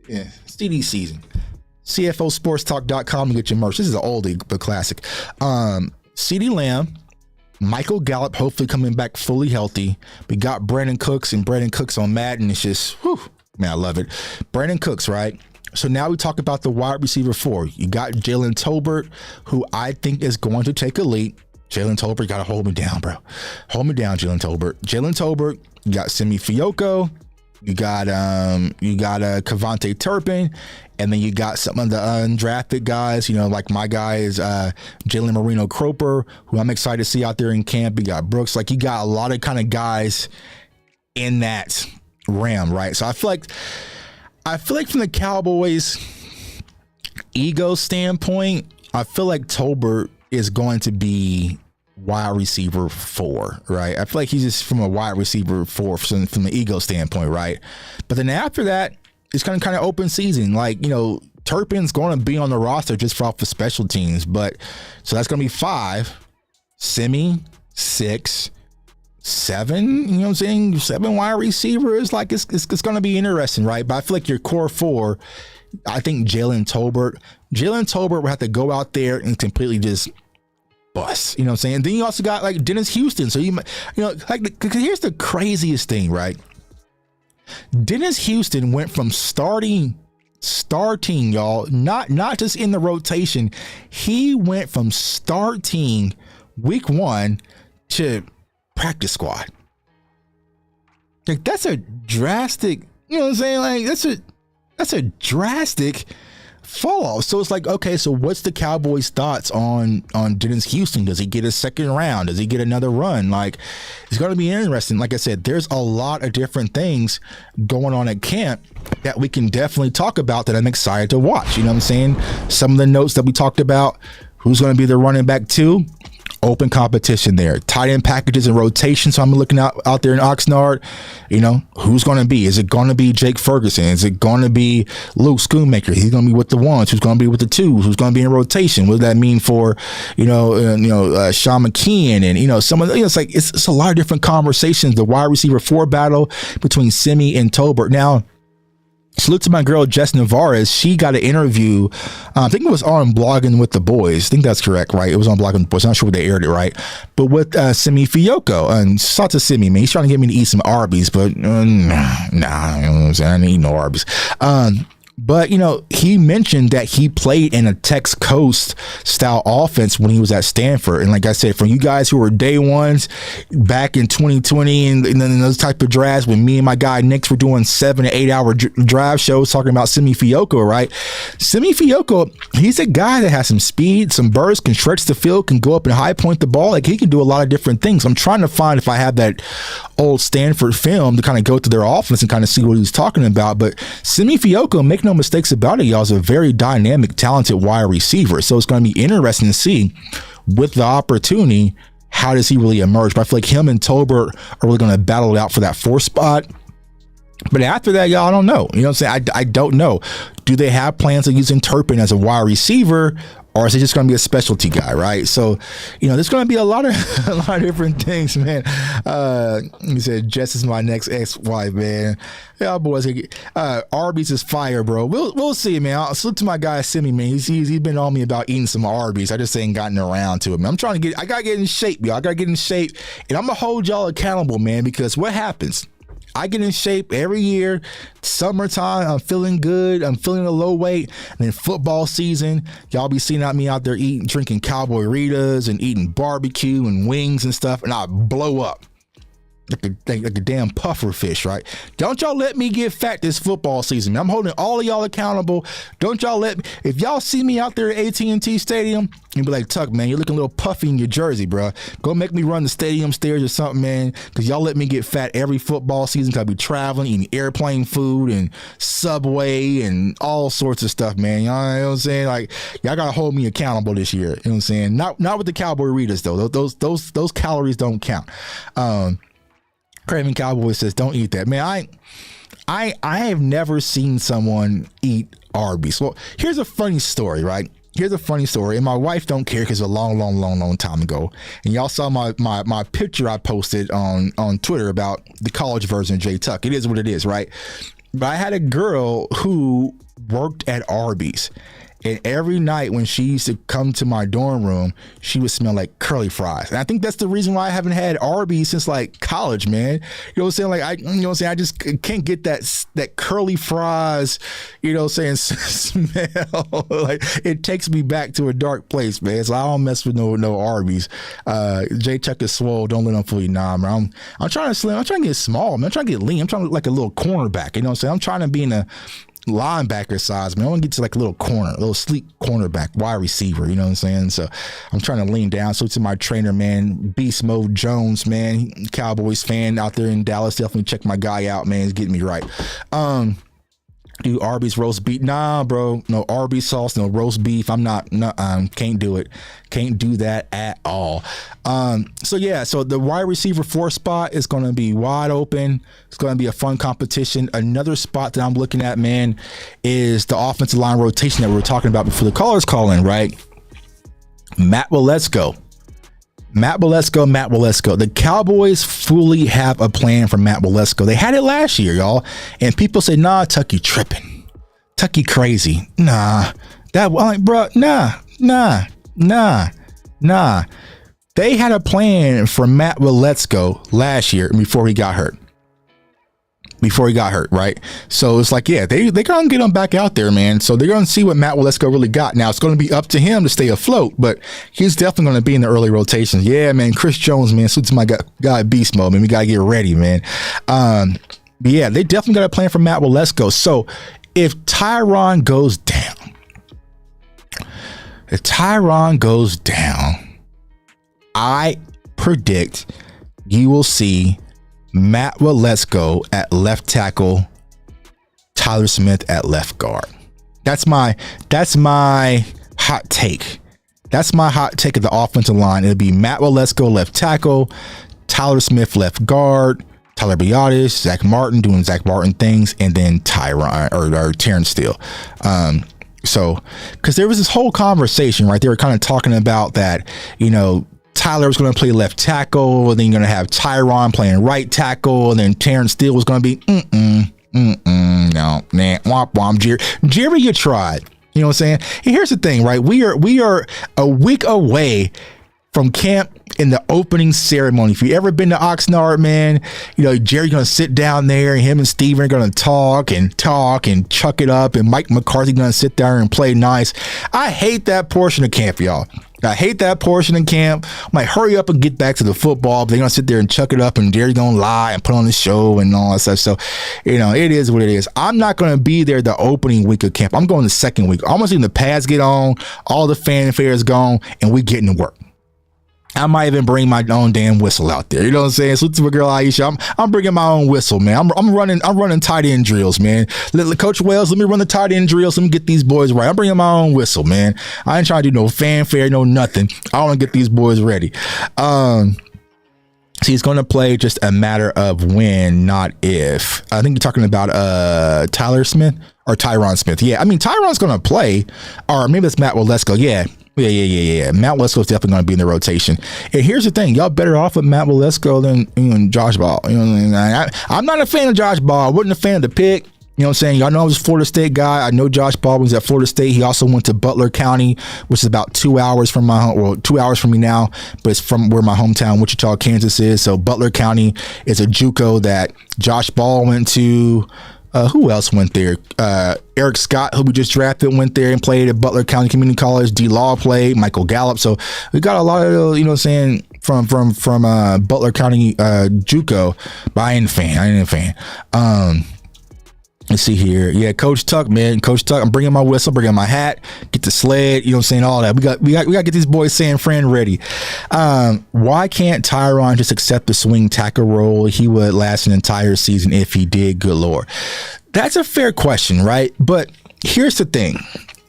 Yeah, CeeDee season. CFOsportstalk.com to get your merch. This is an oldie but classic. CeeDee Lamb, Michael Gallup hopefully coming back fully healthy. We got Brandon Cooks, and Brandon Cooks on Madden. It's just, whew, man, I love it. Brandon Cooks, right? So now we talk about the wide receiver 4. You got Jalen Tolbert, who I think is going to take a leap. Jalen Tolbert, you got to hold me down, bro. Hold me down, Jalen Tolbert. Jalen Tolbert, you got Simi Fioco. You got Kavonte Turpin, and then you got some of the undrafted guys, you know, like my guy is Jalen Marino Cropper, who I'm excited to see out there in camp. You got Brooks. Like, you got a lot of kind of guys in that realm, right? So I feel like from the Cowboys' ego standpoint, I feel like Tolbert is going to be wide receiver 4, right? I feel like he's just from a wide receiver 4 from the ego standpoint, right? But then after that, it's kind of open season. Like, you know, Turpin's going to be on the roster just for off the special teams. But so that's going to be 5, Simi 6, 7, you know what I'm saying? 7 wide receivers. Like it's going to be interesting, right? But I feel like your core 4, I think Jalen Tolbert will have to go out there and completely just bust, you know what I'm saying? Then you also got like Dennis Houston. So you know, like, cause here's the craziest thing, right? Dennis Houston went from starting y'all, not just in the rotation. He went from starting week 1 to practice squad. Like that's a drastic, you know what I'm saying? Like that's a drastic fall off. So it's like, okay, so what's the Cowboys' thoughts on Dennis Houston? Does he get a second round? Does he get another run? Like, it's going to be interesting. Like I said, there's a lot of different things going on at camp that we can definitely talk about that I'm excited to watch. You know what I'm saying? Some of the notes that we talked about, who's going to be the running back 2? Open competition there. Tight end packages and rotation. So I'm looking out there in Oxnard. You know, who's going to be? Is it going to be Jake Ferguson? Is it going to be Luke Schoonmaker? He's going to be with the 1s. Who's going to be with the 2s? Who's going to be in rotation? What does that mean for, Sean McKeon and, some of the, it's like, it's a lot of different conversations. The wide receiver 4 battle between Simi and Tolbert. Now, salute to my girl Jess Navarez. She got an interview. I think it was on Blogging with the Boys. I think that's correct, right? It was on Blogging with the Boys. I'm not sure if they aired it right, but with Simi Fiyoko. And shout out to Simi, man. He's trying to get me to eat some Arby's, but nah, you know what I'm saying? I didn't eat no Arby's. But, he mentioned that he played in a Tex Coast style offense when he was at Stanford. And like I said, for you guys who were day ones back in 2020 and then those type of drafts when me and my guy Nick were doing 7 to 8 hour drive shows talking about Simi Fiyoko, right? Simi Fiyoko, he's a guy that has some speed, some burst, can stretch the field, can go up and high point the ball. Like he can do a lot of different things. I'm trying to find if I have that old Stanford film to kind of go through their offense and kind of see what he was talking about. But Simi Fiyoko, make no mistakes about it, y'all, is a very dynamic, talented wide receiver. So it's going to be interesting to see with the opportunity, how does he really emerge? But I feel like him and Tolbert are really going to battle it out for that 4th spot. But after that, y'all, I don't know. You know what I'm saying? I don't know. Do they have plans of using Turpin as a wide receiver? Or is it just going to be a specialty guy, right? So, there's going to be a lot of different things, man. He said, Jess is my next ex-wife, man. Yeah, boys. Arby's is fire, bro. We'll see, man. I'll salute to my guy, Simi, man. He's been on me about eating some Arby's. I just ain't gotten around to it, man. I got to get in shape, y'all. I got to get in shape. And I'm going to hold y'all accountable, man, because what happens? I get in shape every year. Summertime, I'm feeling good. I'm feeling a low weight. And then football season, y'all be seeing me out there drinking Cowboy Ritas and eating barbecue and wings and stuff. And I blow up like a damn puffer fish, right? Don't y'all let me get fat this football season. I'm holding all of y'all accountable. Don't y'all let me, if y'all see me out there at AT&T Stadium, you be like, Tuck, man, you're looking a little puffy in your jersey, bro. Go make me run the stadium stairs or something, man, because y'all let me get fat every football season because I be traveling, eating airplane food and Subway and all sorts of stuff, man. Y'all know what I'm saying? Like, y'all got to hold me accountable this year. You know what I'm saying? Not with the Cowboy Ritas, though. Those calories don't count. Craven Cowboy says, don't eat that. Man, I have never seen someone eat Arby's. Well, here's a funny story, right? Here's a funny story. And my wife don't care because it's a long time ago. And y'all saw my picture I posted on Twitter about the college version of J Tuck. It is what it is, right? But I had a girl who worked at Arby's. And every night when she used to come to my dorm room, she would smell like curly fries. And I think that's the reason why I haven't had Arby's since like college, man. You know what I'm saying? Like I just can't get that curly fries, smell. Like it takes me back to a dark place, man. So I don't mess with no Arby's. J Chuck is swole. Don't let him fool you. Nah, man. I'm trying to slim. I'm trying to get small, man. I'm trying to get lean. I'm trying to look like a little cornerback. You know what I'm saying? I'm trying to be in a linebacker size, man. I want to get to like a little sleek cornerback, wide receiver, you know what I'm saying? So I'm trying to lean down. So to my trainer, man, Beast Mode Jones, man, Cowboys fan out there in Dallas, definitely check my guy out, man. He's getting me right. Do Arby's roast beef? Nah, bro. No Arby's sauce, no roast beef. I'm not, can't do it. Can't do that at all. So the wide receiver 4 spot is going to be wide open. It's going to be a fun competition. Another spot that I'm looking at, man, is the offensive line rotation that we were talking about before the callers call in, right? Matt Waletzko. Matt Waletzko. The Cowboys fully have a plan for Matt Waletzko. They had it last year, y'all. And people say, nah, Tucky tripping. Tucky crazy. Nah. I'm like, bro, nah. They had a plan for Matt Waletzko last year before he got hurt. Right? So it's like, yeah, they're going to get him back out there, man. So they're going to see what Matt Waletzko really got. Now, it's going to be up to him to stay afloat, but he's definitely going to be in the early rotations. Yeah, man, Chris Jones, man, suits my guy beast mode, man. We got to get ready, man. But yeah, they definitely got a plan for Matt Waletzko. So if Tyron goes down, I predict you will see Matt Waletzko at left tackle, Tyler Smith at left guard. That's my hot take. That's my hot take of the offensive line. It'll be Matt Waletzko left tackle, Tyler Smith left guard, Tyler Biadasz, Zach Martin doing Zach Martin things, and then Tyron or Terrence Steele. So, because there was this whole conversation, right? They were kind of talking about that, Tyler was going to play left tackle, and then you're going to have Tyron playing right tackle, and then Terrence Steele was going to be, Jerry, you tried. You know what I'm saying? And here's the thing, right? We are a week away from camp in the opening ceremony. If you ever been to Oxnard, man, Jerry's going to sit down there, and him and Steven are going to talk and chuck it up, and Mike McCarthy going to sit there and play nice. I hate that portion of camp, y'all. I hate that portion of camp. I'm like, hurry up and get back to the football. But they're going to sit there and chuck it up, and Jerry's going to lie and put on the show and all that stuff. So, it is what it is. I'm not going to be there the opening week of camp. I'm going the second week. I'm going to see the pads get on, all the fanfare is gone, and we getting to work. I might even bring my own damn whistle out there. You know what I'm saying? So to my girl Aisha, I'm bringing my own whistle, man. I'm running tight end drills, man. Coach Wells, let me run the tight end drills. Let me get these boys right. I'm bringing my own whistle, man. I ain't trying to do no fanfare, no nothing. I want to get these boys ready. So he's going to play, just a matter of when, not if. I think you're talking about Tyler Smith or Tyron Smith. Yeah, I mean, Tyron's going to play, or maybe it's Matt Waletzko. Yeah. Matt Waletzko's definitely going to be in the rotation. And here's the thing, y'all better off with Matt Waletzko than Josh Ball. I'm not a fan of Josh Ball. I wasn't a fan of the pick. You know what I'm saying? Y'all know I was a Florida State guy. I know Josh Ball was at Florida State. He also went to Butler County, which is about 2 hours from my home. Well, 2 hours from me now, but it's from where my hometown, Wichita, Kansas is. So Butler County is a JUCO that Josh Ball went to. Who else went there? Eric Scott, who we just drafted, went there and played at Butler County Community College. D. Law played. Michael Gallup. So we got a lot of, from Butler County JUCO. But I ain't a fan. Let's see here. Yeah, Coach Tuck, man. Coach Tuck, I'm bringing my whistle, bringing my hat, get the sled, all that. We got to get these boys San Fran ready. Why can't Tyron just accept the swing tackle role? He would last an entire season if he did, good Lord. That's a fair question, right? But here's the thing.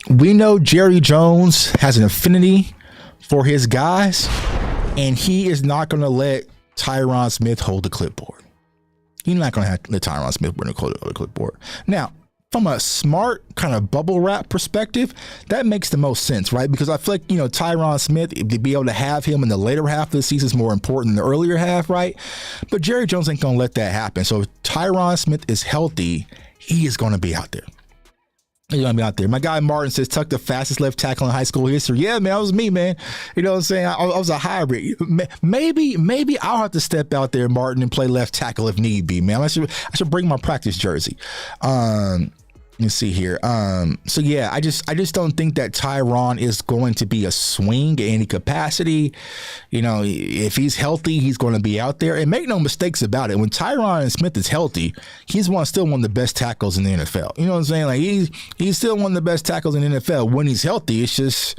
We know Jerry Jones has an affinity for his guys, and he is not going to let Tyron Smith hold the clipboard. You're not going to have to let Tyron Smith win a clipboard. Now, from a smart kind of bubble wrap perspective, that makes the most sense, right? Because I feel like, Tyron Smith, to be able to have him in the later half of the season is more important than the earlier half, right? But Jerry Jones ain't going to let that happen. So if Tyron Smith is healthy, he is going to be out there. He's going to be out there. My guy Martin says, Tuck the fastest left tackle in high school history. Yeah, man, that was me, man. You know what I'm saying? I was a hybrid. Maybe I'll have to step out there, Martin, and play left tackle if need be, man. I should bring my practice jersey. Let's see here. So yeah, I just don't think that Tyron is going to be a swing in any capacity. If he's healthy, he's going to be out there. And make no mistakes about it. When Tyron Smith is healthy, he's still one of the best tackles in the NFL. You know what I'm saying? Like he's still one of the best tackles in the NFL. When he's healthy, it's just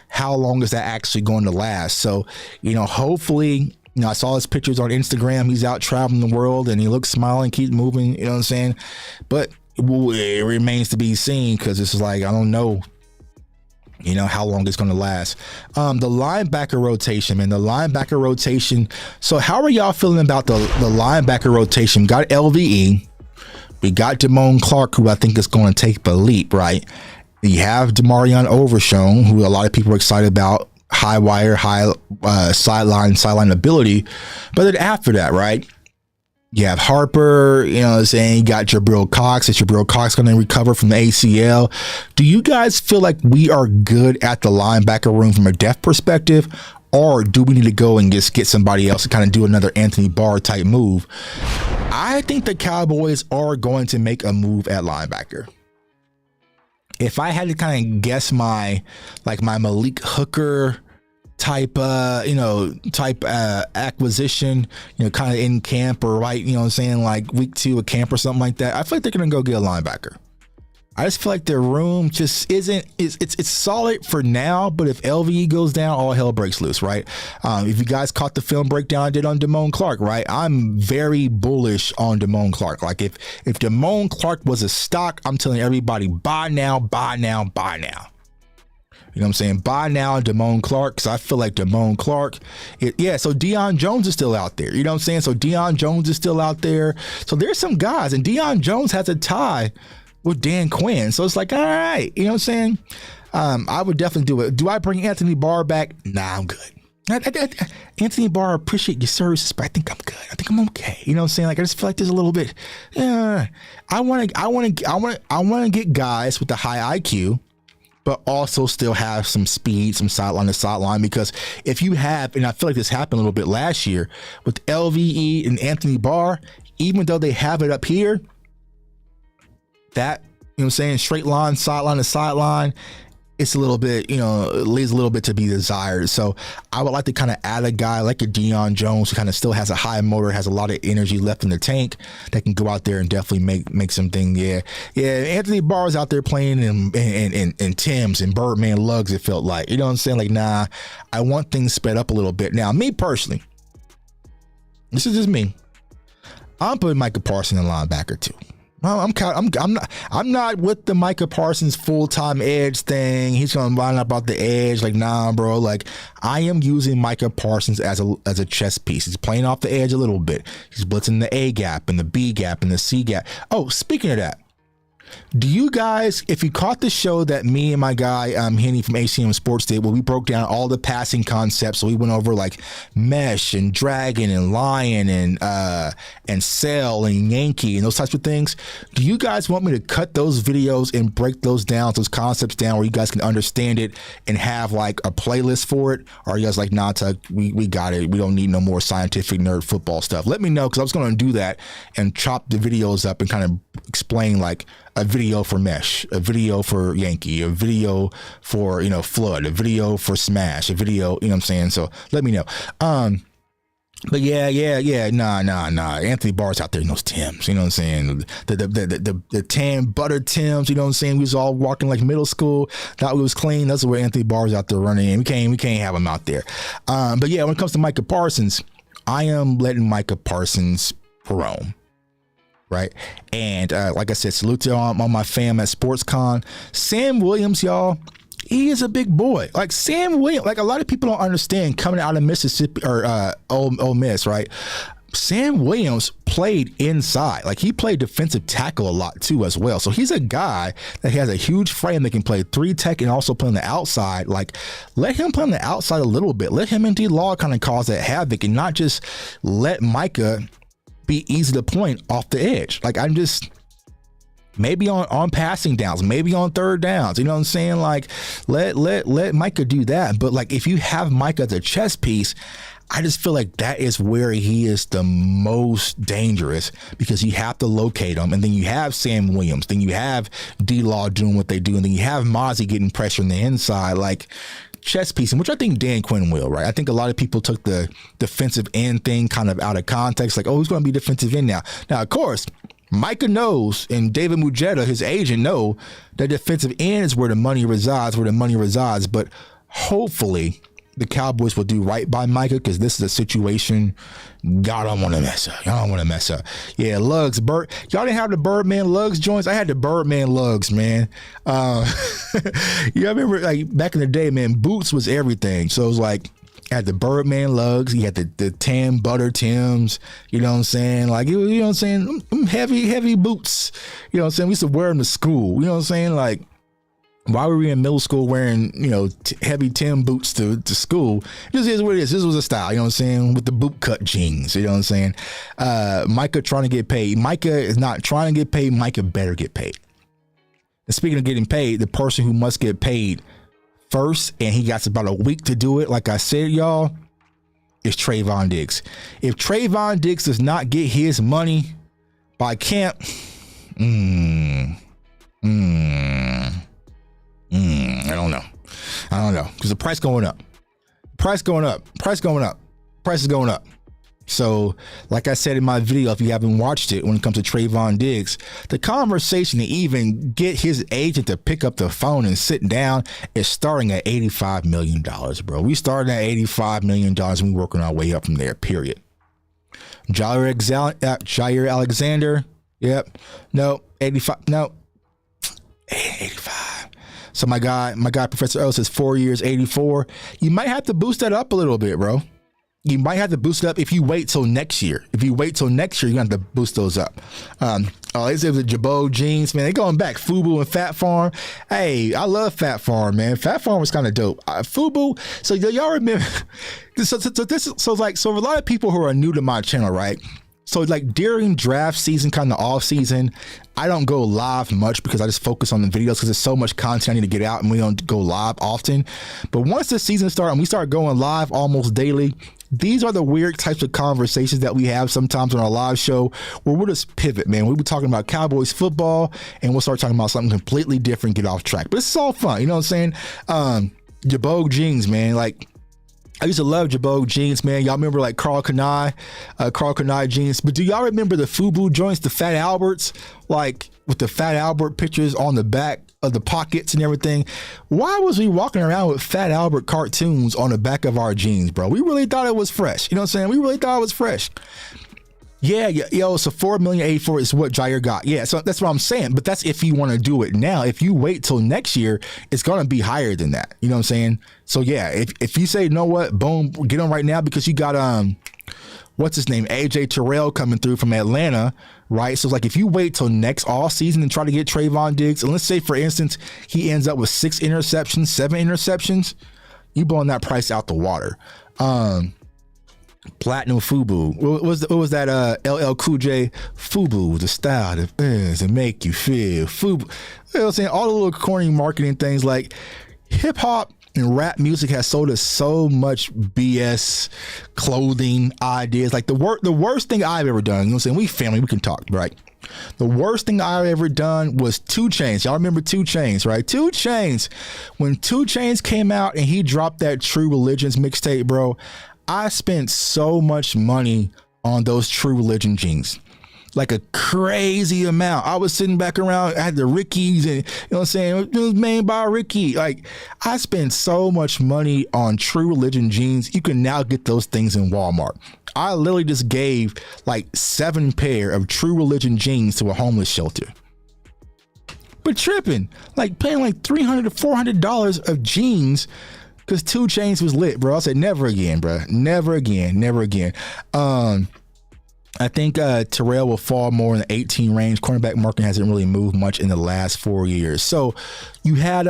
how long is that actually going to last? So, hopefully, I saw his pictures on Instagram. He's out traveling the world and he looks smiling, keeps moving. You know what I'm saying? But it remains to be seen, because it's like, I don't know, how long it's going to last. The linebacker rotation, man, So how are y'all feeling about the linebacker rotation? We got LVE. We got Damone Clark, who I think is going to take the leap, right? You have Demarion Overshown, who a lot of people are excited about. high wire, high sideline ability. But then after that, right? You have Harper, you know what I'm saying? You got Jabril Cox. Is Jabril Cox going to recover from the ACL? Do you guys feel like we are good at the linebacker room from a depth perspective? Or do we need to go and just get somebody else to kind of do another Anthony Barr type move? I think the Cowboys are going to make a move at linebacker. If I had to kind of guess my Malik Hooker type acquisition, kind of in camp or right, you know what I'm saying, like week 2 of camp or something like that, I feel like they're going to go get a linebacker. I just feel like their room just it's solid for now, but if LVE goes down, all hell breaks loose, right? If you guys caught the film breakdown I did on Damone Clark, right? I'm very bullish on Damone Clark. Like if Damone Clark was a stock, I'm telling everybody, buy now, buy now, buy now. You know what I'm saying? Buy now Damone Clark, because I feel like Damone Clark, so Deion Jones is still out there. You know what I'm saying? So Deion Jones is still out there. So there's some guys, and Deion Jones has a tie with Dan Quinn. So it's like, all right, you know what I'm saying? I would definitely do it. Do I bring Anthony Barr back? Nah, I'm good. Anthony Barr, appreciate your services, but I think I'm good. I think I'm okay. You know what I'm saying? Like, I just feel like there's a little bit. I want to get guys with the high IQ, but also still have some speed, some sideline to sideline. Because if you have, and I feel like this happened a little bit last year with LVE and Anthony Barr, even though they have it up here, that, you know what I'm saying, straight line, sideline to sideline, it's a little bit, it leaves a little bit to be desired. So I would like to kind of add a guy like a Deion Jones who kind of still has a high motor, has a lot of energy left in the tank, that can go out there and definitely make something. Yeah. Anthony Barr's out there playing in Tim's and Birdman lugs, it felt like. You know what I'm saying? Like, nah, I want things sped up a little bit. Now, me personally, this is just me, I'm putting Micah Parsons in linebacker too. I'm not with the Micah Parsons full-time edge thing. He's gonna line up out the edge. Like, nah, bro. Like, I am using Micah Parsons as a chess piece. He's playing off the edge a little bit. He's blitzing the A gap and the B gap and the C gap. Oh, speaking of that, do you guys, if you caught the show that me and my guy Henny from ACM Sports did, where we broke down all the passing concepts, so we went over like mesh and dragon and lion and cell and Yankee and those types of things, do you guys want me to cut those videos and break those concepts down, where you guys can understand it and have like a playlist for it? Or are you guys like, nah, Tuck, we got it, we don't need no more scientific nerd football stuff? Let me know, because I was going to do that and chop the videos up and kind of explain like a video for mesh, a video for Yankee, a video for, flood, a video for smash, a video, you know what I'm saying? So let me know. But nah. Anthony Barr's out there in those Timbs, you know what I'm saying? The tan butter Timbs, you know what I'm saying? We was all walking like middle school, thought we was clean. That's where Anthony Barr's out there running in. We can't have him out there. But yeah, when it comes to Micah Parsons, I am letting Micah Parsons roam. Right. And like I said, salute to all my fam at SportsCon. Sam Williams, y'all, he is a big boy. Like Sam Williams, like a lot of people don't understand coming out of Mississippi or Ole Miss, right? Sam Williams played inside. Like he played defensive tackle a lot too as well. So he's a guy that has a huge frame that can play 3 tech and also play on the outside. Like let him play on the outside a little bit. Let him and D-Law kind of cause that havoc and not just let Micah be easy to point off the edge. Like I'm just maybe on passing downs, maybe on third downs, you know what I'm saying? Like let Micah do that. But like if you have Micah as a chess piece, I just feel like that is where he is the most dangerous, because you have to locate him, and then you have Sam Williams, then you have D-Law doing what they do, and then you have Mozzie getting pressure on the inside. Like chess piece, which I think Dan Quinn will, right? I think a lot of people took the defensive end thing kind of out of context, like, oh, who's going to be defensive end now? Now, of course, Micah knows, and David Mujeda, his agent, know that defensive end is where the money resides, but hopefully the Cowboys will do right by Micah, because this is a situation y'all don't want to mess up. Yeah, lugs, y'all didn't have the Birdman lugs joints. I had the Birdman lugs, man. I remember like back in the day, man, boots was everything. So it was like, I had the Birdman lugs, you had the tan butter Timbs, you know what I'm saying? Like, you know what I'm saying? Heavy boots, you know what I'm saying? We used to wear them to school, you know what I'm saying? Like, Why were we in middle school wearing, heavy Tim boots to school? This is what it is. This was a style, you know what I'm saying? With the boot cut jeans, you know what I'm saying? Micah trying to get paid. Micah is not trying to get paid. Micah better get paid. And speaking of getting paid, the person who must get paid first, and he got about a week to do it, like I said, y'all, is Trayvon Diggs. If Trayvon Diggs does not get his money by camp, I don't know. Because the price going up. Price is going up. So, like I said in my video, if you haven't watched it, when it comes to Trayvon Diggs, the conversation to even get his agent to pick up the phone and sit down is starting at $85 million, bro. We started at $85 million and we're working our way up from there, period. Jair Alexander, yep. No, 85, no. 85. So my guy, Professor O says 4 years, 84. You might have to boost that up a little bit, bro. You might have to boost it up if you wait till next year. If you wait till next year, you're going to have to boost those up. They say the Jabot jeans, man, they going back. FUBU and Fat Farm. Hey, I love Fat Farm, man. Fat Farm was kind of dope. FUBU, so y'all remember, so for a lot of people who are new to my channel, right? So like during draft season, kind of off season, I don't go live much because I just focus on the videos because there's so much content I need to get out and we don't go live often. But once the season starts and we start going live almost daily, these are the weird types of conversations that we have sometimes on our live show where we'll just pivot, man. We'll be talking about Cowboys football and we'll start talking about something completely different, get off track. But it's all fun, you know what I'm saying? Jabot jeans, man, like I used to love Jabot jeans, man. Y'all remember like Carl Kanai jeans. But do y'all remember the FUBU joints, the Fat Alberts, like with the Fat Albert pictures on the back of the pockets and everything? Why was we walking around with Fat Albert cartoons on the back of our jeans, bro? We really thought it was fresh. You know what I'm saying? We really thought it was fresh. Yeah, yo, so $4,084,000 is what Jair got. Yeah, so that's what I'm saying. But that's if you want to do it now. If you wait till next year, it's going to be higher than that. You know what I'm saying? So yeah, if you say, you know what, boom, get on right now because you got what's his name, AJ Terrell coming through from Atlanta, right? So it's like if you wait till next off season and try to get Trayvon Diggs, and let's say for instance he ends up with 7 interceptions, you blowing that price out the water. Platinum FUBU. What was that? LL Cool J FUBU, the style that bends and make you feel FUBU. You know what I'm saying? All the little corny marketing things, like hip hop and rap music has sold us so much BS clothing ideas. Like the worst thing I've ever done, you know what I'm saying? We family, we can talk, right? The worst thing I've ever done was 2 Chainz. Y'all remember 2 Chainz, right? 2 Chainz. When 2 Chainz came out and he dropped that True Religions mixtape, bro, I spent so much money on those True Religion jeans, like a crazy amount. I was sitting back around, I had the Rickies, and you know what I'm saying, it was made by Ricky. Like I spent so much money on True Religion jeans. You can now get those things in Walmart. I literally just gave like 7 pair of True Religion jeans to a homeless shelter. But tripping, like paying like $300 to $400 of jeans because 2 Chainz was lit, bro. I said, never again, bro. Never again. I think Terrell will fall more in the 18 range. Cornerback market hasn't really moved much in the last 4 years. So you had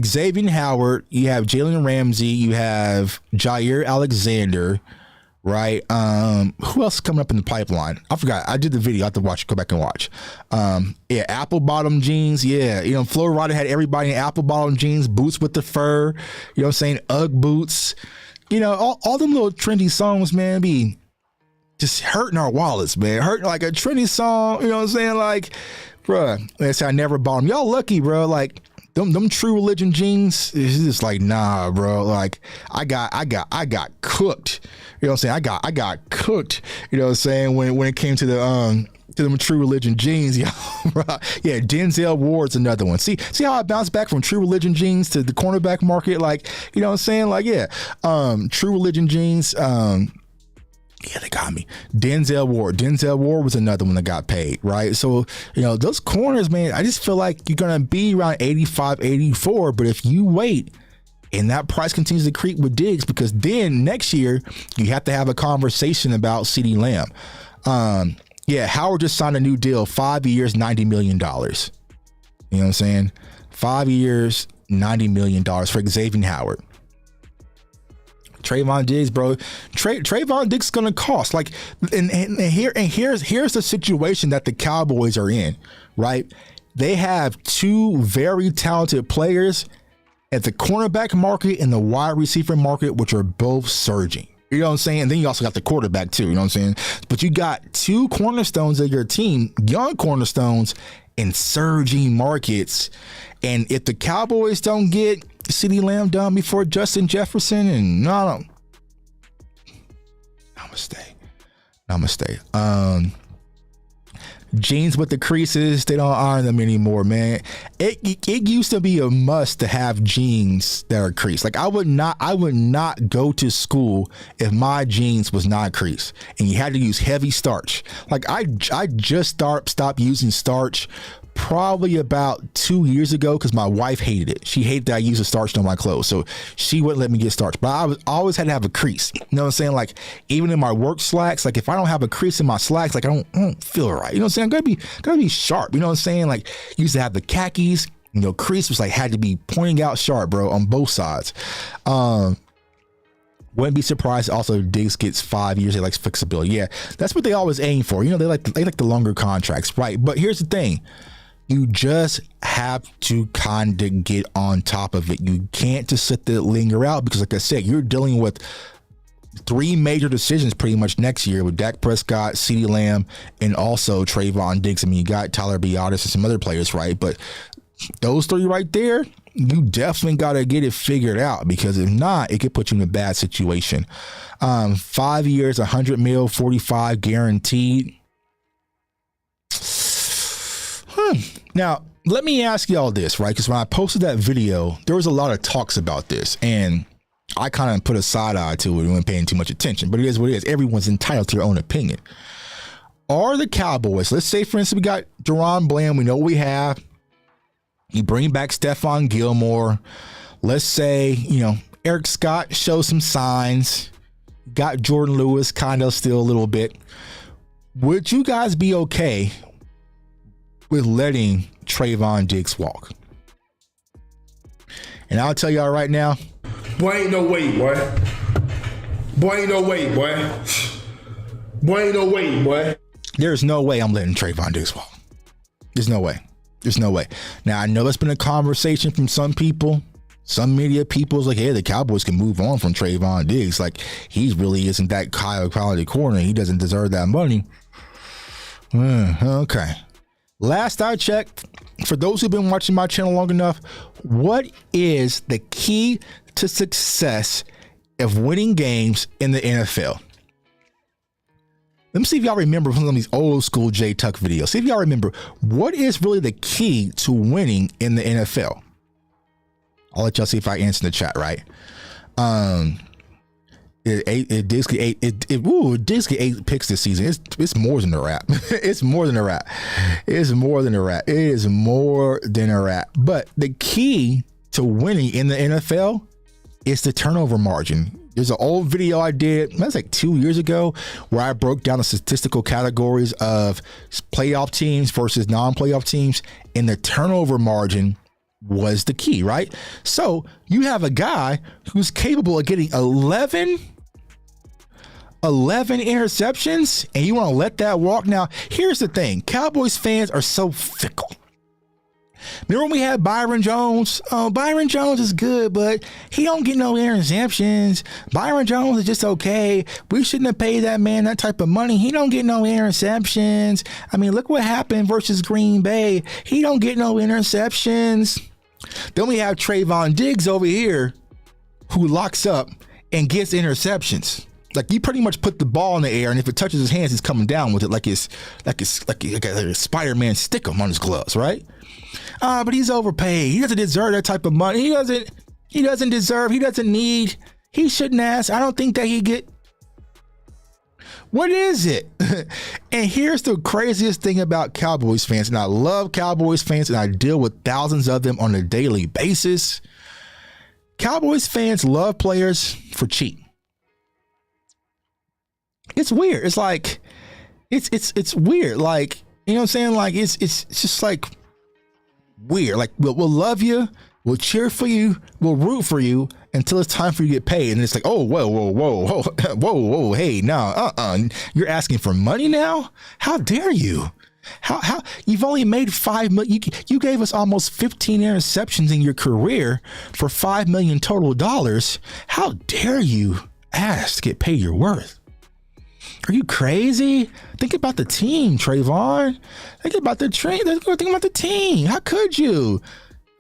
Xavier Howard, you have Jalen Ramsey, you have Jair Alexander, right? Who else is coming up in the pipeline? I forgot. I did the video. I have to go back and watch. Yeah, apple bottom jeans. Yeah, you know, Flo Rida had everybody in apple bottom jeans, boots with the fur. You know what I'm saying? Ugg boots. You know, all them little trendy songs, man, be just hurting our wallets, man. Hurting like a trendy song. You know what I'm saying? Like, bruh, they say I never bought them. Y'all lucky, bro. Like, them True Religion jeans, it's just like, nah, bro. Like, I got cooked. You know what I'm saying? I got cooked. You know what I'm saying? When it came to the True Religion jeans, yeah, yeah. Denzel Ward's another one. See how I bounced back from True Religion jeans to the cornerback market? Like, you know what I'm saying? Like, yeah, True Religion jeans. Yeah, they got me. Denzel Ward was another one that got paid, right? So, you know, those corners, man, I just feel like you're going to be around 85, 84. But if you wait and that price continues to creep with Diggs, because then next year you have to have a conversation about CeeDee Lamb. Yeah, Howard just signed a new deal, 5 years, $90 million. You know what I'm saying? 5 years, $90 million for Xavier Howard. Trayvon Diggs, bro. Trayvon Diggs is going to cost. Like, and here's the situation that the Cowboys are in, right? They have two very talented players at the cornerback market and the wide receiver market, which are both surging. You know what I'm saying? And then you also got the quarterback too, you know what I'm saying? But you got two cornerstones of your team, young cornerstones in surging markets. And if the Cowboys don't get CeeDee Lamb done before Justin Jefferson, and namaste. Jeans with the creases, they don't iron them anymore, man. It used to be a must to have jeans that are creased. Like I would not go to school if my jeans was not creased, and you had to use heavy starch. Like I just stopped using starch probably about 2 years ago because my wife hated it. She hated that I used a starch on my clothes, so she wouldn't let me get starch. But I always had to have a crease. You know what I'm saying? Like even in my work slacks, like if I don't have a crease in my slacks, like I don't feel right. You know what I'm saying? I gotta be sharp. You know what I'm saying? Like used to have the khakis. You know, crease was like had to be pointing out sharp, bro, on both sides. Wouldn't be surprised also Diggs gets 5 years. They like flexibility. Yeah, that's what they always aim for. You know, they like the longer contracts, right? But here's the thing. You just have to kind of get on top of it. You can't just sit there linger out because, like I said, you're dealing with three major decisions pretty much next year with Dak Prescott, CeeDee Lamb, and also Trayvon Diggs. I mean, you got Tyler Biadasz and some other players, right? But those three right there, you definitely got to get it figured out because if not, it could put you in a bad situation. 5 years, $100 million, 45 guaranteed. Now, let me ask y'all this, right? Because when I posted that video, there was a lot of talks about this, and I kind of put a side eye to it and wasn't paying too much attention. But it is what it is. Everyone's entitled to their own opinion. Are the Cowboys, let's say, for instance, we got Deron Bland, we know what we have. You bring back Stephon Gilmore. Let's say, you know, Eric Scott shows some signs. Got Jordan Lewis kind of still a little bit. Would you guys be okay with letting Trayvon Diggs walk? And I'll tell y'all right now, boy, ain't no way, boy. Boy, ain't no way, boy. Boy, ain't no way, boy. There's no way I'm letting Trayvon Diggs walk. There's no way. There's no way. Now, I know that's been a conversation from some people. Some media people is like, hey, the Cowboys can move on from Trayvon Diggs. Like, he really isn't that high quality corner. He doesn't deserve that money. Okay. Last I checked, for those who've been watching my channel long enough, what is the key to success of winning games in the NFL? Let me see if y'all remember some of these old school J Tuck videos. See if y'all remember what is really the key to winning in the NFL. I'll let y'all see if I answer in the chat right. Diggs get 8 picks this season. It's more than a wrap. It's more than a wrap. It's more than a wrap. It is more than a wrap. But the key to winning in the NFL is the turnover margin. There's an old video I did, that's like 2 years ago, where I broke down the statistical categories of playoff teams versus non-playoff teams, and the turnover margin was the key, right? So you have a guy who's capable of getting 11 interceptions, and you want to let that walk? Now, here's the thing. Cowboys fans are so fickle. Remember when we had Byron Jones? Oh, Byron Jones is good, but he don't get no interceptions. Byron Jones is just okay. We shouldn't have paid that man that type of money. He don't get no interceptions. I mean, look what happened versus Green Bay. He don't get no interceptions. Then we have Trayvon Diggs over here who locks up and gets interceptions. Like, you pretty much put the ball in the air, and if it touches his hands, he's coming down with it like a Spider-Man stick-em on his gloves, right? But he's overpaid. He doesn't deserve that type of money. He doesn't need, he shouldn't ask. I don't think that he get. What is it? And here's the craziest thing about Cowboys fans, and I love Cowboys fans, and I deal with thousands of them on a daily basis. Cowboys fans love players for cheap. It's weird. It's like, it's weird. Like, you know what I'm saying? Like, it's just like, weird. Like we'll love you, we'll cheer for you, we'll root for you until it's time for you to get paid, and it's like, oh, whoa, hey, no, you're asking for money now? How dare you? How you've only made $5 million. You gave us almost 15 interceptions in your career for $5 million total dollars. How dare you ask to get paid your worth? Are you crazy? Think about the team, Trayvon. Think about the team. How could you?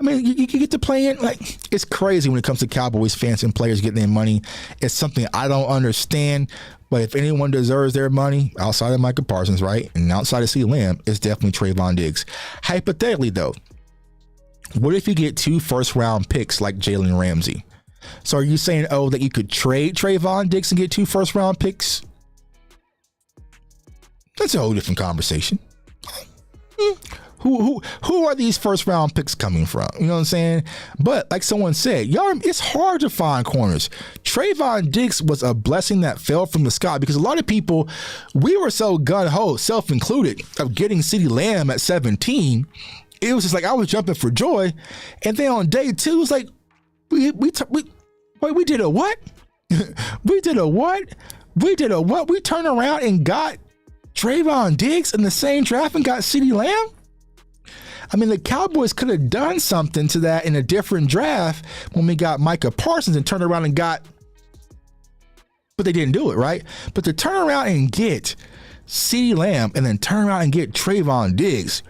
I mean, you get to play in, like, it's crazy when it comes to Cowboys fans and players getting their money. It's something I don't understand. But if anyone deserves their money outside of Micah Parsons, right, and outside of CeeDee Lamb, it's definitely Trayvon Diggs. Hypothetically, though, what if you get 2 first-round picks like Jalen Ramsey? So are you saying, that you could trade Trayvon Diggs and get 2 first-round picks? That's a whole different conversation. Who are these first round picks coming from? You know what I'm saying? But like someone said, y'all, it's hard to find corners. Trayvon Diggs was a blessing that fell from the sky because a lot of people, we were so gun-ho, self-included, of getting CeeDee Lamb at 17. It was just like I was jumping for joy. And then on day 2, it's like, we did a what? We did a what? We did a what? We turned around and got Trayvon Diggs in the same draft and got CeeDee Lamb? I mean, the Cowboys could have done something to that in a different draft when we got Micah Parsons and turned around and got, but they didn't do it, right? But to turn around and get CeeDee Lamb and then turn around and get Trayvon Diggs,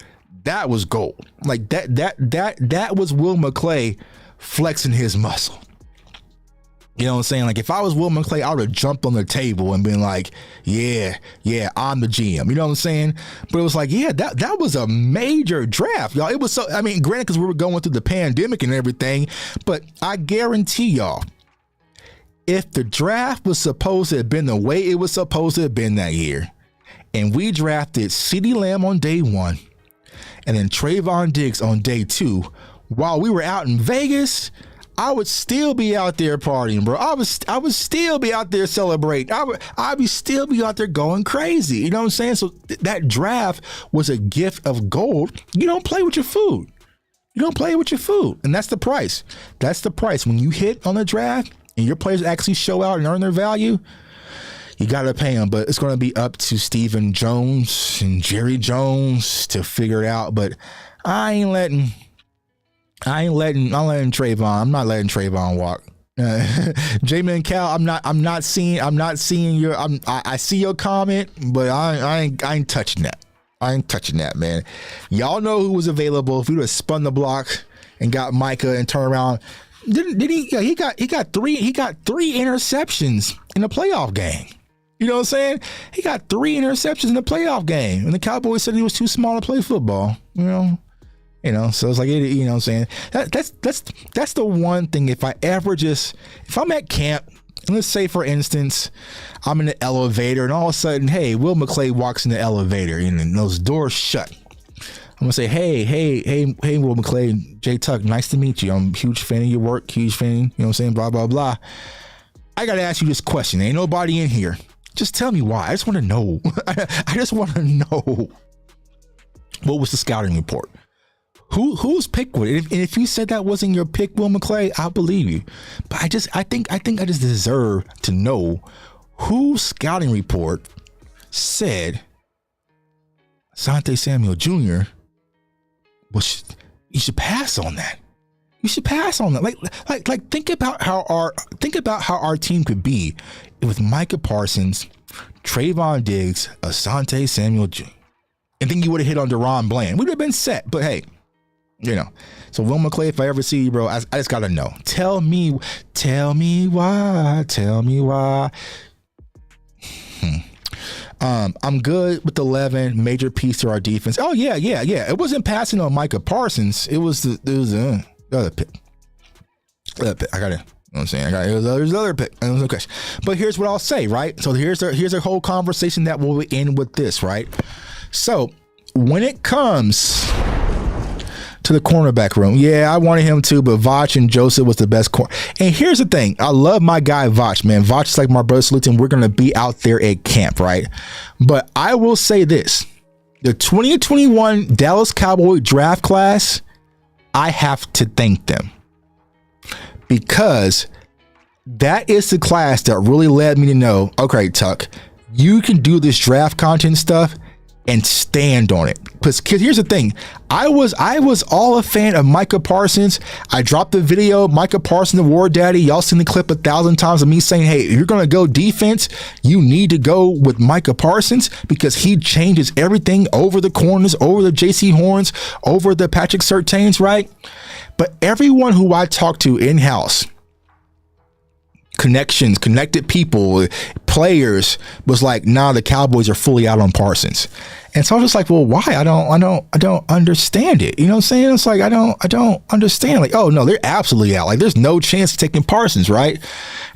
that was gold. Like that was Will McClay flexing his muscle. You know what I'm saying? Like if I was Will McClay, I would have jumped on the table and been like, yeah, I'm the GM. You know what I'm saying? But it was like, yeah, that was a major draft, y'all. It was so, I mean, granted, because we were going through the pandemic and everything, but I guarantee y'all, if the draft was supposed to have been the way it was supposed to have been that year, and we drafted CeeDee Lamb on day 1, and then Trayvon Diggs on day 2, while we were out in Vegas, I would still be out there partying, bro. I would still be out there celebrating. I would still be out there going crazy. You know what I'm saying? So that draft was a gift of gold. You don't play with your food. You don't play with your food. And that's the price. That's the price. When you hit on the draft and your players actually show out and earn their value, you got to pay them. But it's going to be up to Stephen Jones and Jerry Jones to figure it out. But I'm letting Trayvon. I'm not letting Trayvon walk. J-Man Cal, I'm not seeing your, I see your comment, but I ain't touching that. I ain't touching that, man. Y'all know who was available. If we would have spun the block and got Micah and turned around, did he? Yeah, he got 3 interceptions in the playoff game. You know what I'm saying? He got 3 interceptions in the playoff game, and the Cowboys said he was too small to play football. You know, so it's like, you know what I'm saying? That's the one thing. If I'm at camp, let's say, for instance, I'm in the elevator and all of a sudden, hey, Will McClay walks in the elevator and those doors shut. I'm going to say, hey, Will McClay, J Tuck, nice to meet you. I'm a huge fan of your work, huge fan, you know what I'm saying, blah, blah, blah. I got to ask you this question. Ain't nobody in here. Just tell me why. I just want to know. I just want to know. What was the scouting report? Whose pick was it? And if you said that wasn't your pick, Will McClay, I'll believe you. But I think I just deserve to know whose scouting report said Asante Samuel Jr. You should pass on that. You should pass on that. Like think about how our team could be with Micah Parsons, Trayvon Diggs, Asante Samuel Jr. And then you would have hit on Deron Bland. We'd have been set. But hey, you know. So Will McClay, if I ever see you, bro, I just gotta know. Tell me why. I'm good with 11, major piece to our defense. Oh yeah. It wasn't passing on Micah Parsons. It was the other pick. I got it. You know what I'm saying? There's another pick. Okay. But here's what I'll say, right? So here's a whole conversation that will end with this, right? So when it comes to the cornerback room, yeah, I wanted him too, but Vach and Joseph was the best corner. And here's the thing. I love my guy Vach, man. Vach is like my brother Salutin. We're going to be out there at camp, right? But I will say this. The 2021 Dallas Cowboy draft class I have to thank them, because that is the class that really led me to know, okay, Tuck, you can do this draft content stuff and stand on it. Because here's the thing, I was all a fan of Micah Parsons. I dropped the video, Micah Parsons, the War Daddy. Y'all seen the clip 1,000 times of me saying, hey, if you're gonna go defense, you need to go with Micah Parsons, because he changes everything over the corners, over the JC Horns, over the Patrick Surtains, right? But everyone who I talked to in-house, connected people, players, was like, nah, the Cowboys are fully out on Parsons. And so I was just like, well, why? I don't understand it. You know what I'm saying? It's like, I don't understand. Like, oh no, they're absolutely out. Like, there's no chance of taking Parsons, right? And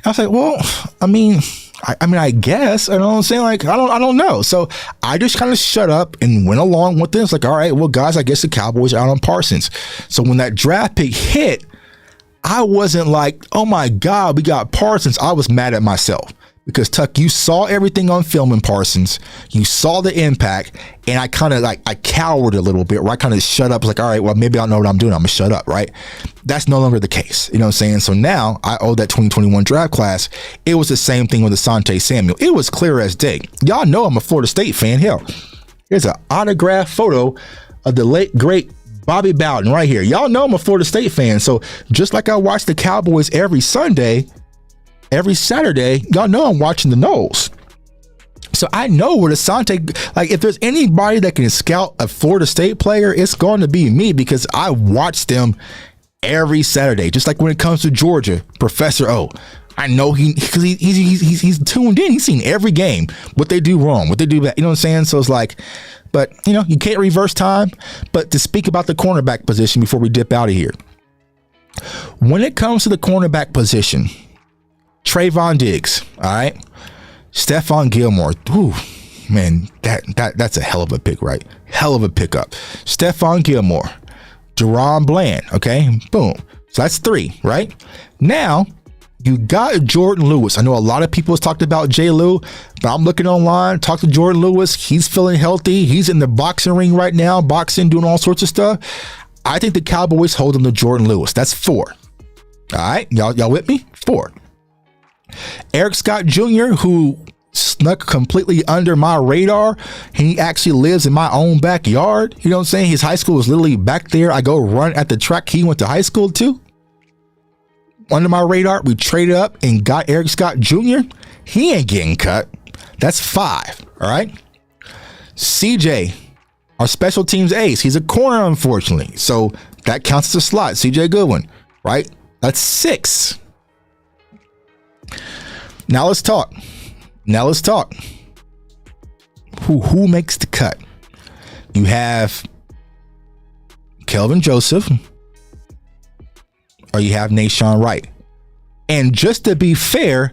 I was like, well, I guess, you know what I'm saying? Like, I don't know. So I just kind of shut up and went along with this. Like, all right, well, guys, I guess the Cowboys are out on Parsons. So when that draft pick hit, I wasn't like, oh my God, we got Parsons. I was mad at myself, because Tuck, you saw everything on film in Parsons. You saw the impact, and I kind of I cowered a little bit, where I kind of shut up. It's like, all right, well, maybe I don't know what I'm doing. I'm gonna shut up, right? That's no longer the case. You know what I'm saying? So now I owe that 2021 draft class. It was the same thing with Asante Samuel. It was clear as day. Y'all know I'm a Florida State fan. Hell, here's an autographed photo of the late, great Bobby Bowden right here. Y'all know I'm a Florida State fan. So just like I watch the Cowboys every Sunday, every Saturday, y'all know I'm watching the Noles. So I know what Asante, like, if there's anybody that can scout a Florida State player, it's going to be me, because I watch them every Saturday. Just like when it comes to Georgia, Professor O, I know because he's tuned in. He's seen every game, what they do wrong, what they do bad. You know what I'm saying? So it's like, but you know, you can't reverse time. But to speak about the cornerback position before we dip out of here, when it comes to the cornerback position, Trayvon Diggs, all right, Stephon Gilmore, ooh, man, that's a hell of a pick, right? Hell of a pickup. Stephon Gilmore, Deron Bland, okay, boom. So that's 3, right? Now you got Jordan Lewis. I know a lot of people has talked about J. Lou, but I'm looking online, talk to Jordan Lewis. He's feeling healthy. He's in the boxing ring right now, boxing, doing all sorts of stuff. I think the Cowboys hold him to Jordan Lewis. That's 4. All right, y'all with me? 4. Eric Scott Jr., who snuck completely under my radar. He actually lives in my own backyard. You know what I'm saying? His high school is literally back there. I go run at the track he went to high school to. Under my radar, we traded up and got Eric Scott Jr. He ain't getting cut. That's 5. All right. CJ, our special teams ace. He's a corner, unfortunately. So that counts as a slot. CJ Goodwin, right? That's 6. Now let's talk. Who makes the cut? You have Kelvin Joseph, or you have Nashawn Wright. And just to be fair,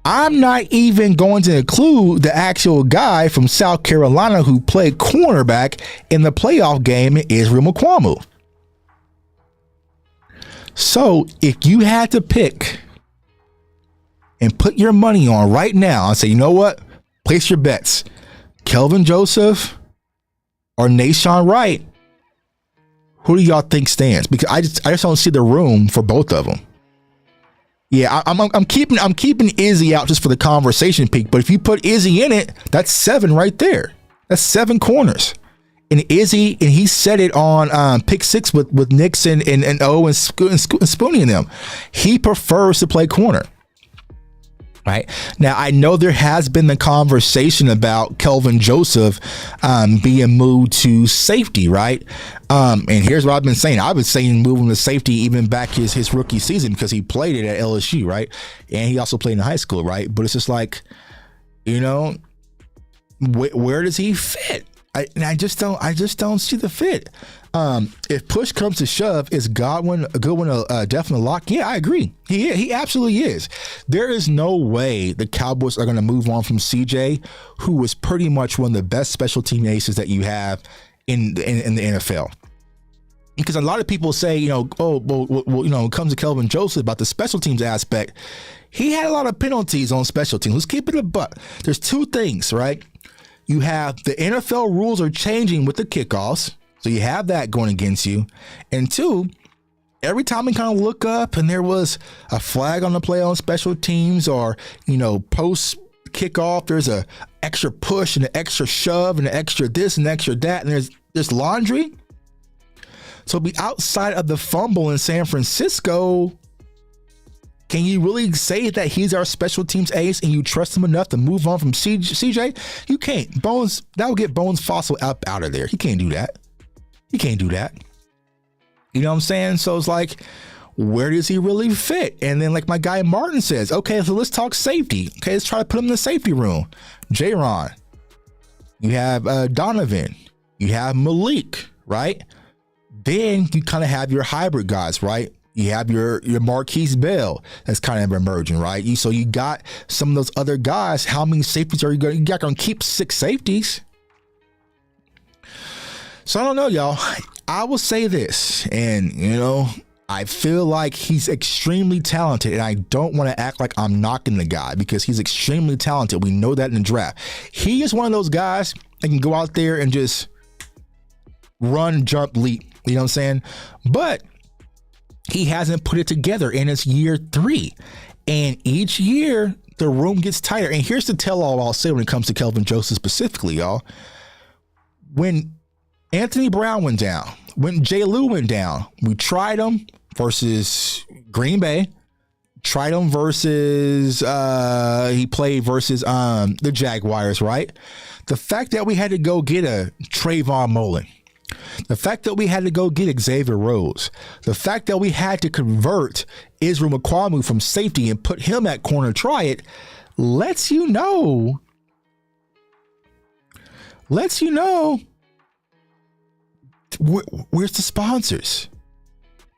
I'm not even going to include the actual guy from South Carolina who played cornerback in the playoff game, Israel Mukuamu. So if you had to pick and put your money on right now and say, you know what, place your bets, Kelvin Joseph or Nashawn Wright, who do y'all think stands? Because I just don't see the room for both of them. Yeah, I'm keeping Izzy out just for the conversation peak. But if you put Izzy in it, that's 7 right there. That's 7 corners. And Izzy, and he said it on Pick 6 with Nixon and O and Spoonie and them. He prefers to play corner. Right now, I know there has been the conversation about Kelvin Joseph being moved to safety, right? And here's what I've been saying. I've been saying moving to safety even back his rookie season, because he played it at LSU, right? And he also played in high school, right? But it's just like, you know, where does he fit? I just don't see the fit. If push comes to shove, is Godwin a good one, a definite lock? Yeah, I agree. He absolutely is. There is no way the Cowboys are going to move on from CJ, who was pretty much one of the best special team aces that you have in the NFL. Because a lot of people say, you know, well, you know, when it comes to Kelvin Joseph about the special teams aspect, he had a lot of penalties on special teams. Let's keep it a buck. There's 2 things, right? You have the NFL rules are changing with the kickoffs. So you have that going against you. And 2, every time we kind of look up and there was a flag on the play on special teams or, post kickoff, there's a extra push and an extra shove and an extra this and extra that, and there's laundry. So be outside of the fumble in San Francisco, can you really say that he's our special teams ace and you trust him enough to move on from CJ? You can't. Bones, that will get Bones Fossil out of there. He can't do that. He can't do that. You know what I'm saying? So it's like, where does he really fit? And then like my guy Martin says, okay, so let's talk safety. Okay, let's try to put him in the safety room. J-Ron. You have Donovan. You have Malik, right? Then you kind of have your hybrid guys, right? You have your Marquise Bell that's kind of emerging, right? So you got some of those other guys. How many safeties are you going to keep? 6 safeties. So I don't know, y'all. I will say this, and I feel like he's extremely talented, and I don't want to act like I'm knocking the guy because he's extremely talented. We know that in the draft. He is one of those guys that can go out there and just run, jump, leap. You know what I'm saying? But he hasn't put it together, and it's year 3. And each year, the room gets tighter. And here's the tell-all I'll say when it comes to Kelvin Joseph specifically, y'all. When Anthony Brown went down, when J. Lou went down, we tried him versus Green Bay, tried him versus, he played versus the Jaguars, right? The fact that we had to go get a Trayvon Mullen, the fact that we had to go get Xavier Rhodes, the fact that we had to convert Israel McQuamu from safety and put him at corner, try it, lets you know where's the sponsors?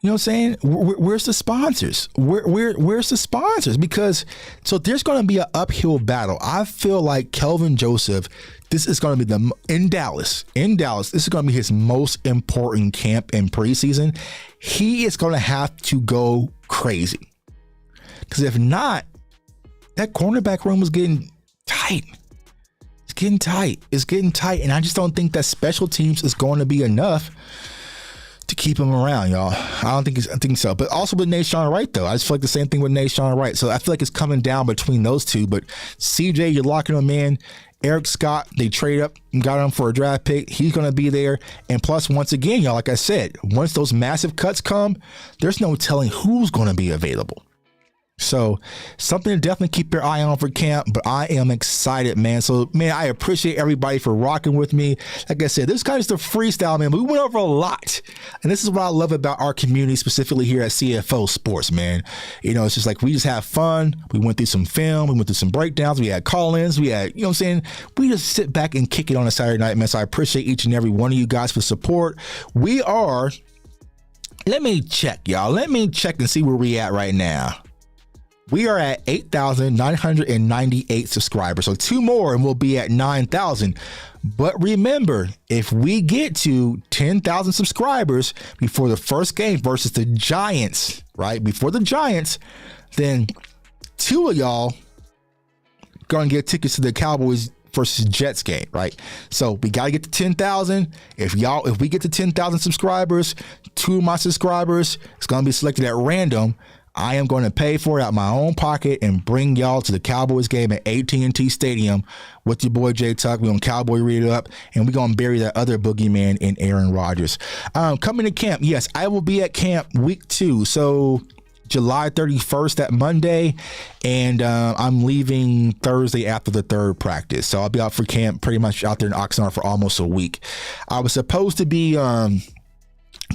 You know what I'm saying? Where's the sponsors? Where's the sponsors? Because so there's going to be an uphill battle. I feel like Kelvin Joseph, this is going to be in Dallas, this is going to be his most important camp in preseason. He is going to have to go crazy. Because if not, that cornerback room is getting tight. It's getting tight. And I just don't think that special teams is going to be enough to keep him around, y'all. I think so. But also with Nashawn Wright, though. I just feel like the same thing with Nashawn Wright. So I feel like it's coming down between those two. But CJ, you're locking him in. Eric Scott, they trade up and got him for a draft pick. He's going to be there. And plus, once again, y'all, like I said, once those massive cuts come, there's no telling who's going to be available. So something to definitely keep your eye on for camp, but I am excited, man. So, man, I appreciate everybody for rocking with me. Like I said, this is kind of just a freestyle, man, but we went over a lot. And this is what I love about our community, specifically here at CFO Sports, man. It's just like we just have fun. We went through some film. We went through some breakdowns. We had call-ins. We had, you know what I'm saying? We just sit back and kick it on a Saturday night, man. So I appreciate each and every one of you guys for support. Let me check, y'all. Let me check and see where we at right now. We are at 8,998 subscribers. So 2 more and we'll be at 9,000. But remember, if we get to 10,000 subscribers before the first game versus the Giants, right? Before the Giants, then 2 of y'all going to get tickets to the Cowboys versus Jets game, right? So we got to get to 10,000. If we get to 10,000 subscribers, 2 of my subscribers is going to be selected at random. I am going to pay for it out of my own pocket and bring y'all to the Cowboys game at AT&T Stadium with your boy Jay Tuck. We're going to Cowboy read it up, and we're going to bury that other boogeyman in Aaron Rodgers. Coming to camp, yes, I will be at camp week 2. So July 31st, that Monday, and I'm leaving Thursday after the 3rd practice. So I'll be out for camp, pretty much out there in Oxnard for almost a week. I was supposed to be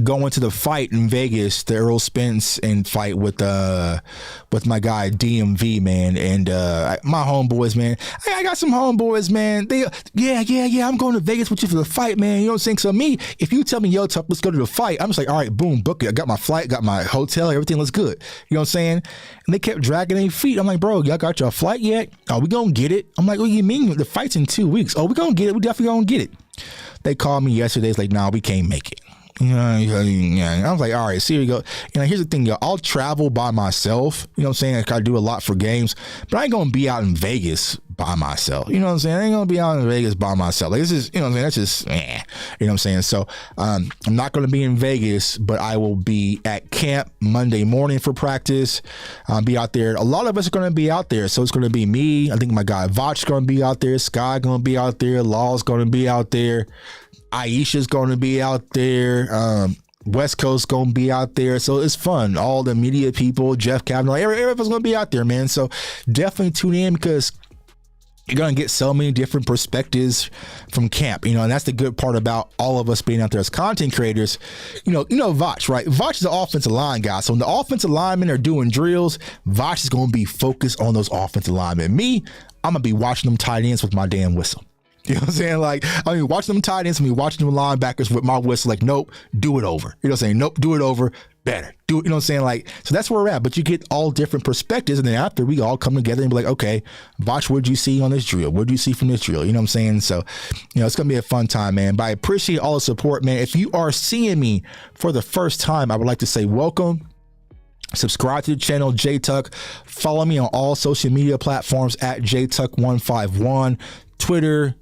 going to the fight in Vegas, the Earl Spence and fight with my guy DMV, man, and my homeboys, man. I got some homeboys, man. I'm going to Vegas with you for the fight, man. You know what I'm saying? So me, if you tell me, yo, Tuck, let's go to the fight, I'm just like, all right, boom, book it. I got my flight, got my hotel, everything looks good. You know what I'm saying? And they kept dragging their feet. I'm like, bro, y'all got your flight yet? Oh, we gonna get it. I'm like, what do you mean? The fight's in 2 weeks. Oh, we gonna get it. We definitely gonna get it. They called me yesterday. It's like, nah, we can't make it. Yeah. I was like, all right, so here we go. Here's the thing, yo. I'll travel by myself. You know what I'm saying? I do a lot for games, but I ain't gonna be out in Vegas by myself. You know what I'm saying? I ain't gonna be out in Vegas by myself. Like, this is, you know what I'm saying? That's just, you know what I'm saying? So I'm not gonna be in Vegas, but I will be at camp Monday morning for practice. Be out there. A lot of us are gonna be out there. So it's gonna be me. I think my guy Vach's gonna be out there. Sky gonna be out there. Law's gonna be out there. Aisha's going to be out there. West Coast going to be out there. So it's fun. All the media people, Jeff Kavanaugh, everybody's going to be out there, man. So definitely tune in because you're going to get so many different perspectives from camp, and that's the good part about all of us being out there as content creators. You know, Vach, right? Vach is the offensive line guy. So when the offensive linemen are doing drills, Vach is going to be focused on those offensive linemen. Me, I'm going to be watching them tight ends with my damn whistle. You know what I'm saying? Like, watching them tight ends, watching them linebackers with my whistle, like, nope, do it over. You know what I'm saying? Nope, do it over. Better. Do it. You know what I'm saying? Like, so that's where we're at. But you get all different perspectives. And then after, we all come together and be like, okay, Vach, what did you see on this drill? What did you see from this drill? You know what I'm saying? So, it's going to be a fun time, man. But I appreciate all the support, man. If you are seeing me for the first time, I would like to say welcome. Subscribe to the channel, JTuck. Follow me on all social media platforms at JTuck151, Twitter,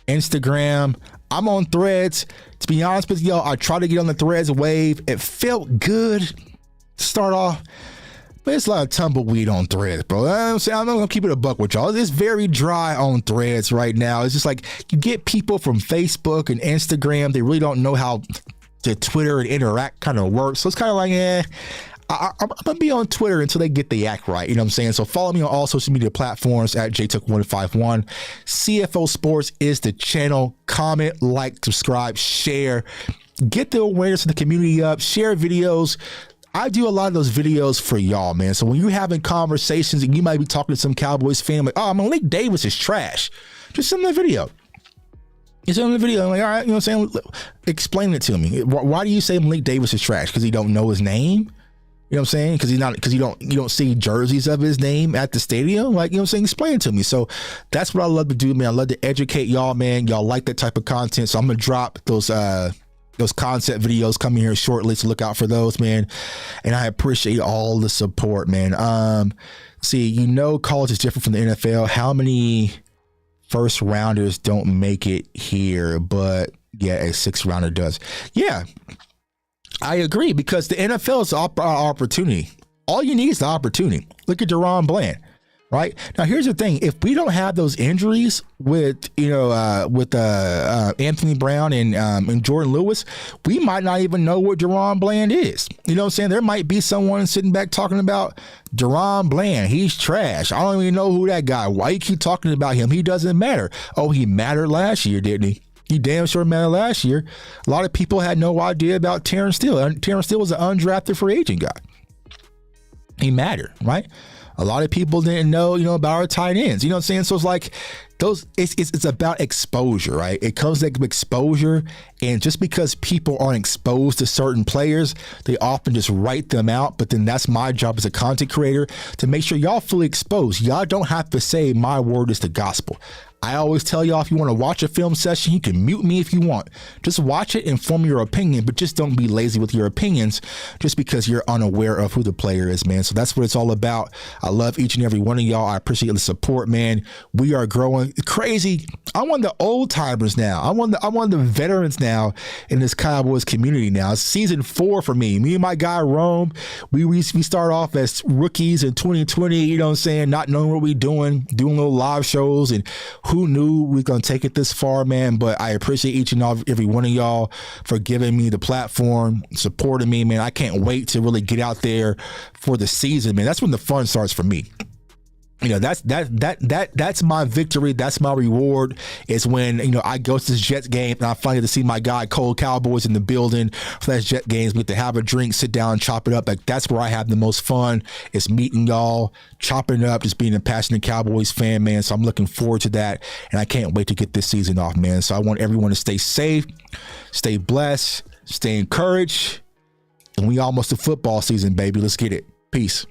Instagram. I'm on Threads. To be honest with y'all, I try to get on the Threads wave. It felt good to start off, but it's a lot of tumbleweed on Threads, bro. I'm gonna keep it a buck with y'all. It's very dry on Threads right now. It's just like you get people from Facebook and Instagram. They really don't know how the Twitter and interact kind of works. So it's kind of like, I'm going to be on Twitter until they get the act right. You know what I'm saying? So follow me on all social media platforms at JTuck151. CFO Sports is the channel. Comment, like, subscribe, share. Get the awareness of the community up. Share videos. I do a lot of those videos for y'all, man. So when you're having conversations and you might be talking to some Cowboys fan, like, oh, Malik Davis is trash. Just send me the video. You send me the video. I'm like, all right, you know what I'm saying? Explain it to me. Why do you say Malik Davis is trash? Because he don't know his name? You know what I'm saying? Because you don't see jerseys of his name at the stadium. Like, you know what I'm saying? Explain it to me. So that's what I love to do, man. I love to educate y'all, man. Y'all like that type of content. So I'm gonna drop those concept videos coming here shortly. So look out for those, man. And I appreciate all the support, man. See, college is different from the NFL. How many first rounders don't make it here? But yeah, a 6th rounder does. Yeah. I agree, because the NFL is an opportunity. All you need is the opportunity. Look at DaRon Bland, right? Now, here's the thing. If we don't have those injuries with Anthony Brown and Jordan Lewis, we might not even know what DaRon Bland is. You know what I'm saying? There might be someone sitting back talking about DaRon Bland. He's trash. I don't even know who that guy. Why you keep talking about him? He doesn't matter. Oh, he mattered last year, didn't he? He damn sure mattered last year. A lot of people had no idea about Terrence Steele. Terrence Steele was an undrafted free agent guy. He mattered, right? A lot of people didn't know, about our tight ends. You know what I'm saying? So it's like it's about exposure, right? It comes to exposure, and just because people aren't exposed to certain players, they often just write them out. But then that's my job as a content creator to make sure y'all fully exposed. Y'all don't have to say my word is the gospel. I always tell y'all, if you want to watch a film session, you can mute me if you want. Just watch it and form your opinion, but just don't be lazy with your opinions just because you're unaware of who the player is, man. So that's what it's all about. I love each and every one of y'all. I appreciate the support, man. We are growing crazy. I'm one of the old timers now. I'm one of the veterans now in this Cowboys community now. It's season 4 for me. Me and my guy Rome, we start off as rookies in 2020, you know what I'm saying? Not knowing what we're doing little live shows, and who knew we were going to take it this far, man? But I appreciate each and every one of y'all for giving me the platform, supporting me, man. I can't wait to really get out there for the season, man. That's when the fun starts for me. That's my victory. That's my reward, is when, I go to this Jets game and I finally get to see my guy Cole Cowboys in the building for that Jet games. We get to have a drink, sit down, chop it up. Like, that's where I have the most fun, is meeting y'all, chopping it up, just being a passionate Cowboys fan, man. So I'm looking forward to that, and I can't wait to get this season off, man. So I want everyone to stay safe, stay blessed, stay encouraged, and we almost to football season, baby. Let's get it. Peace.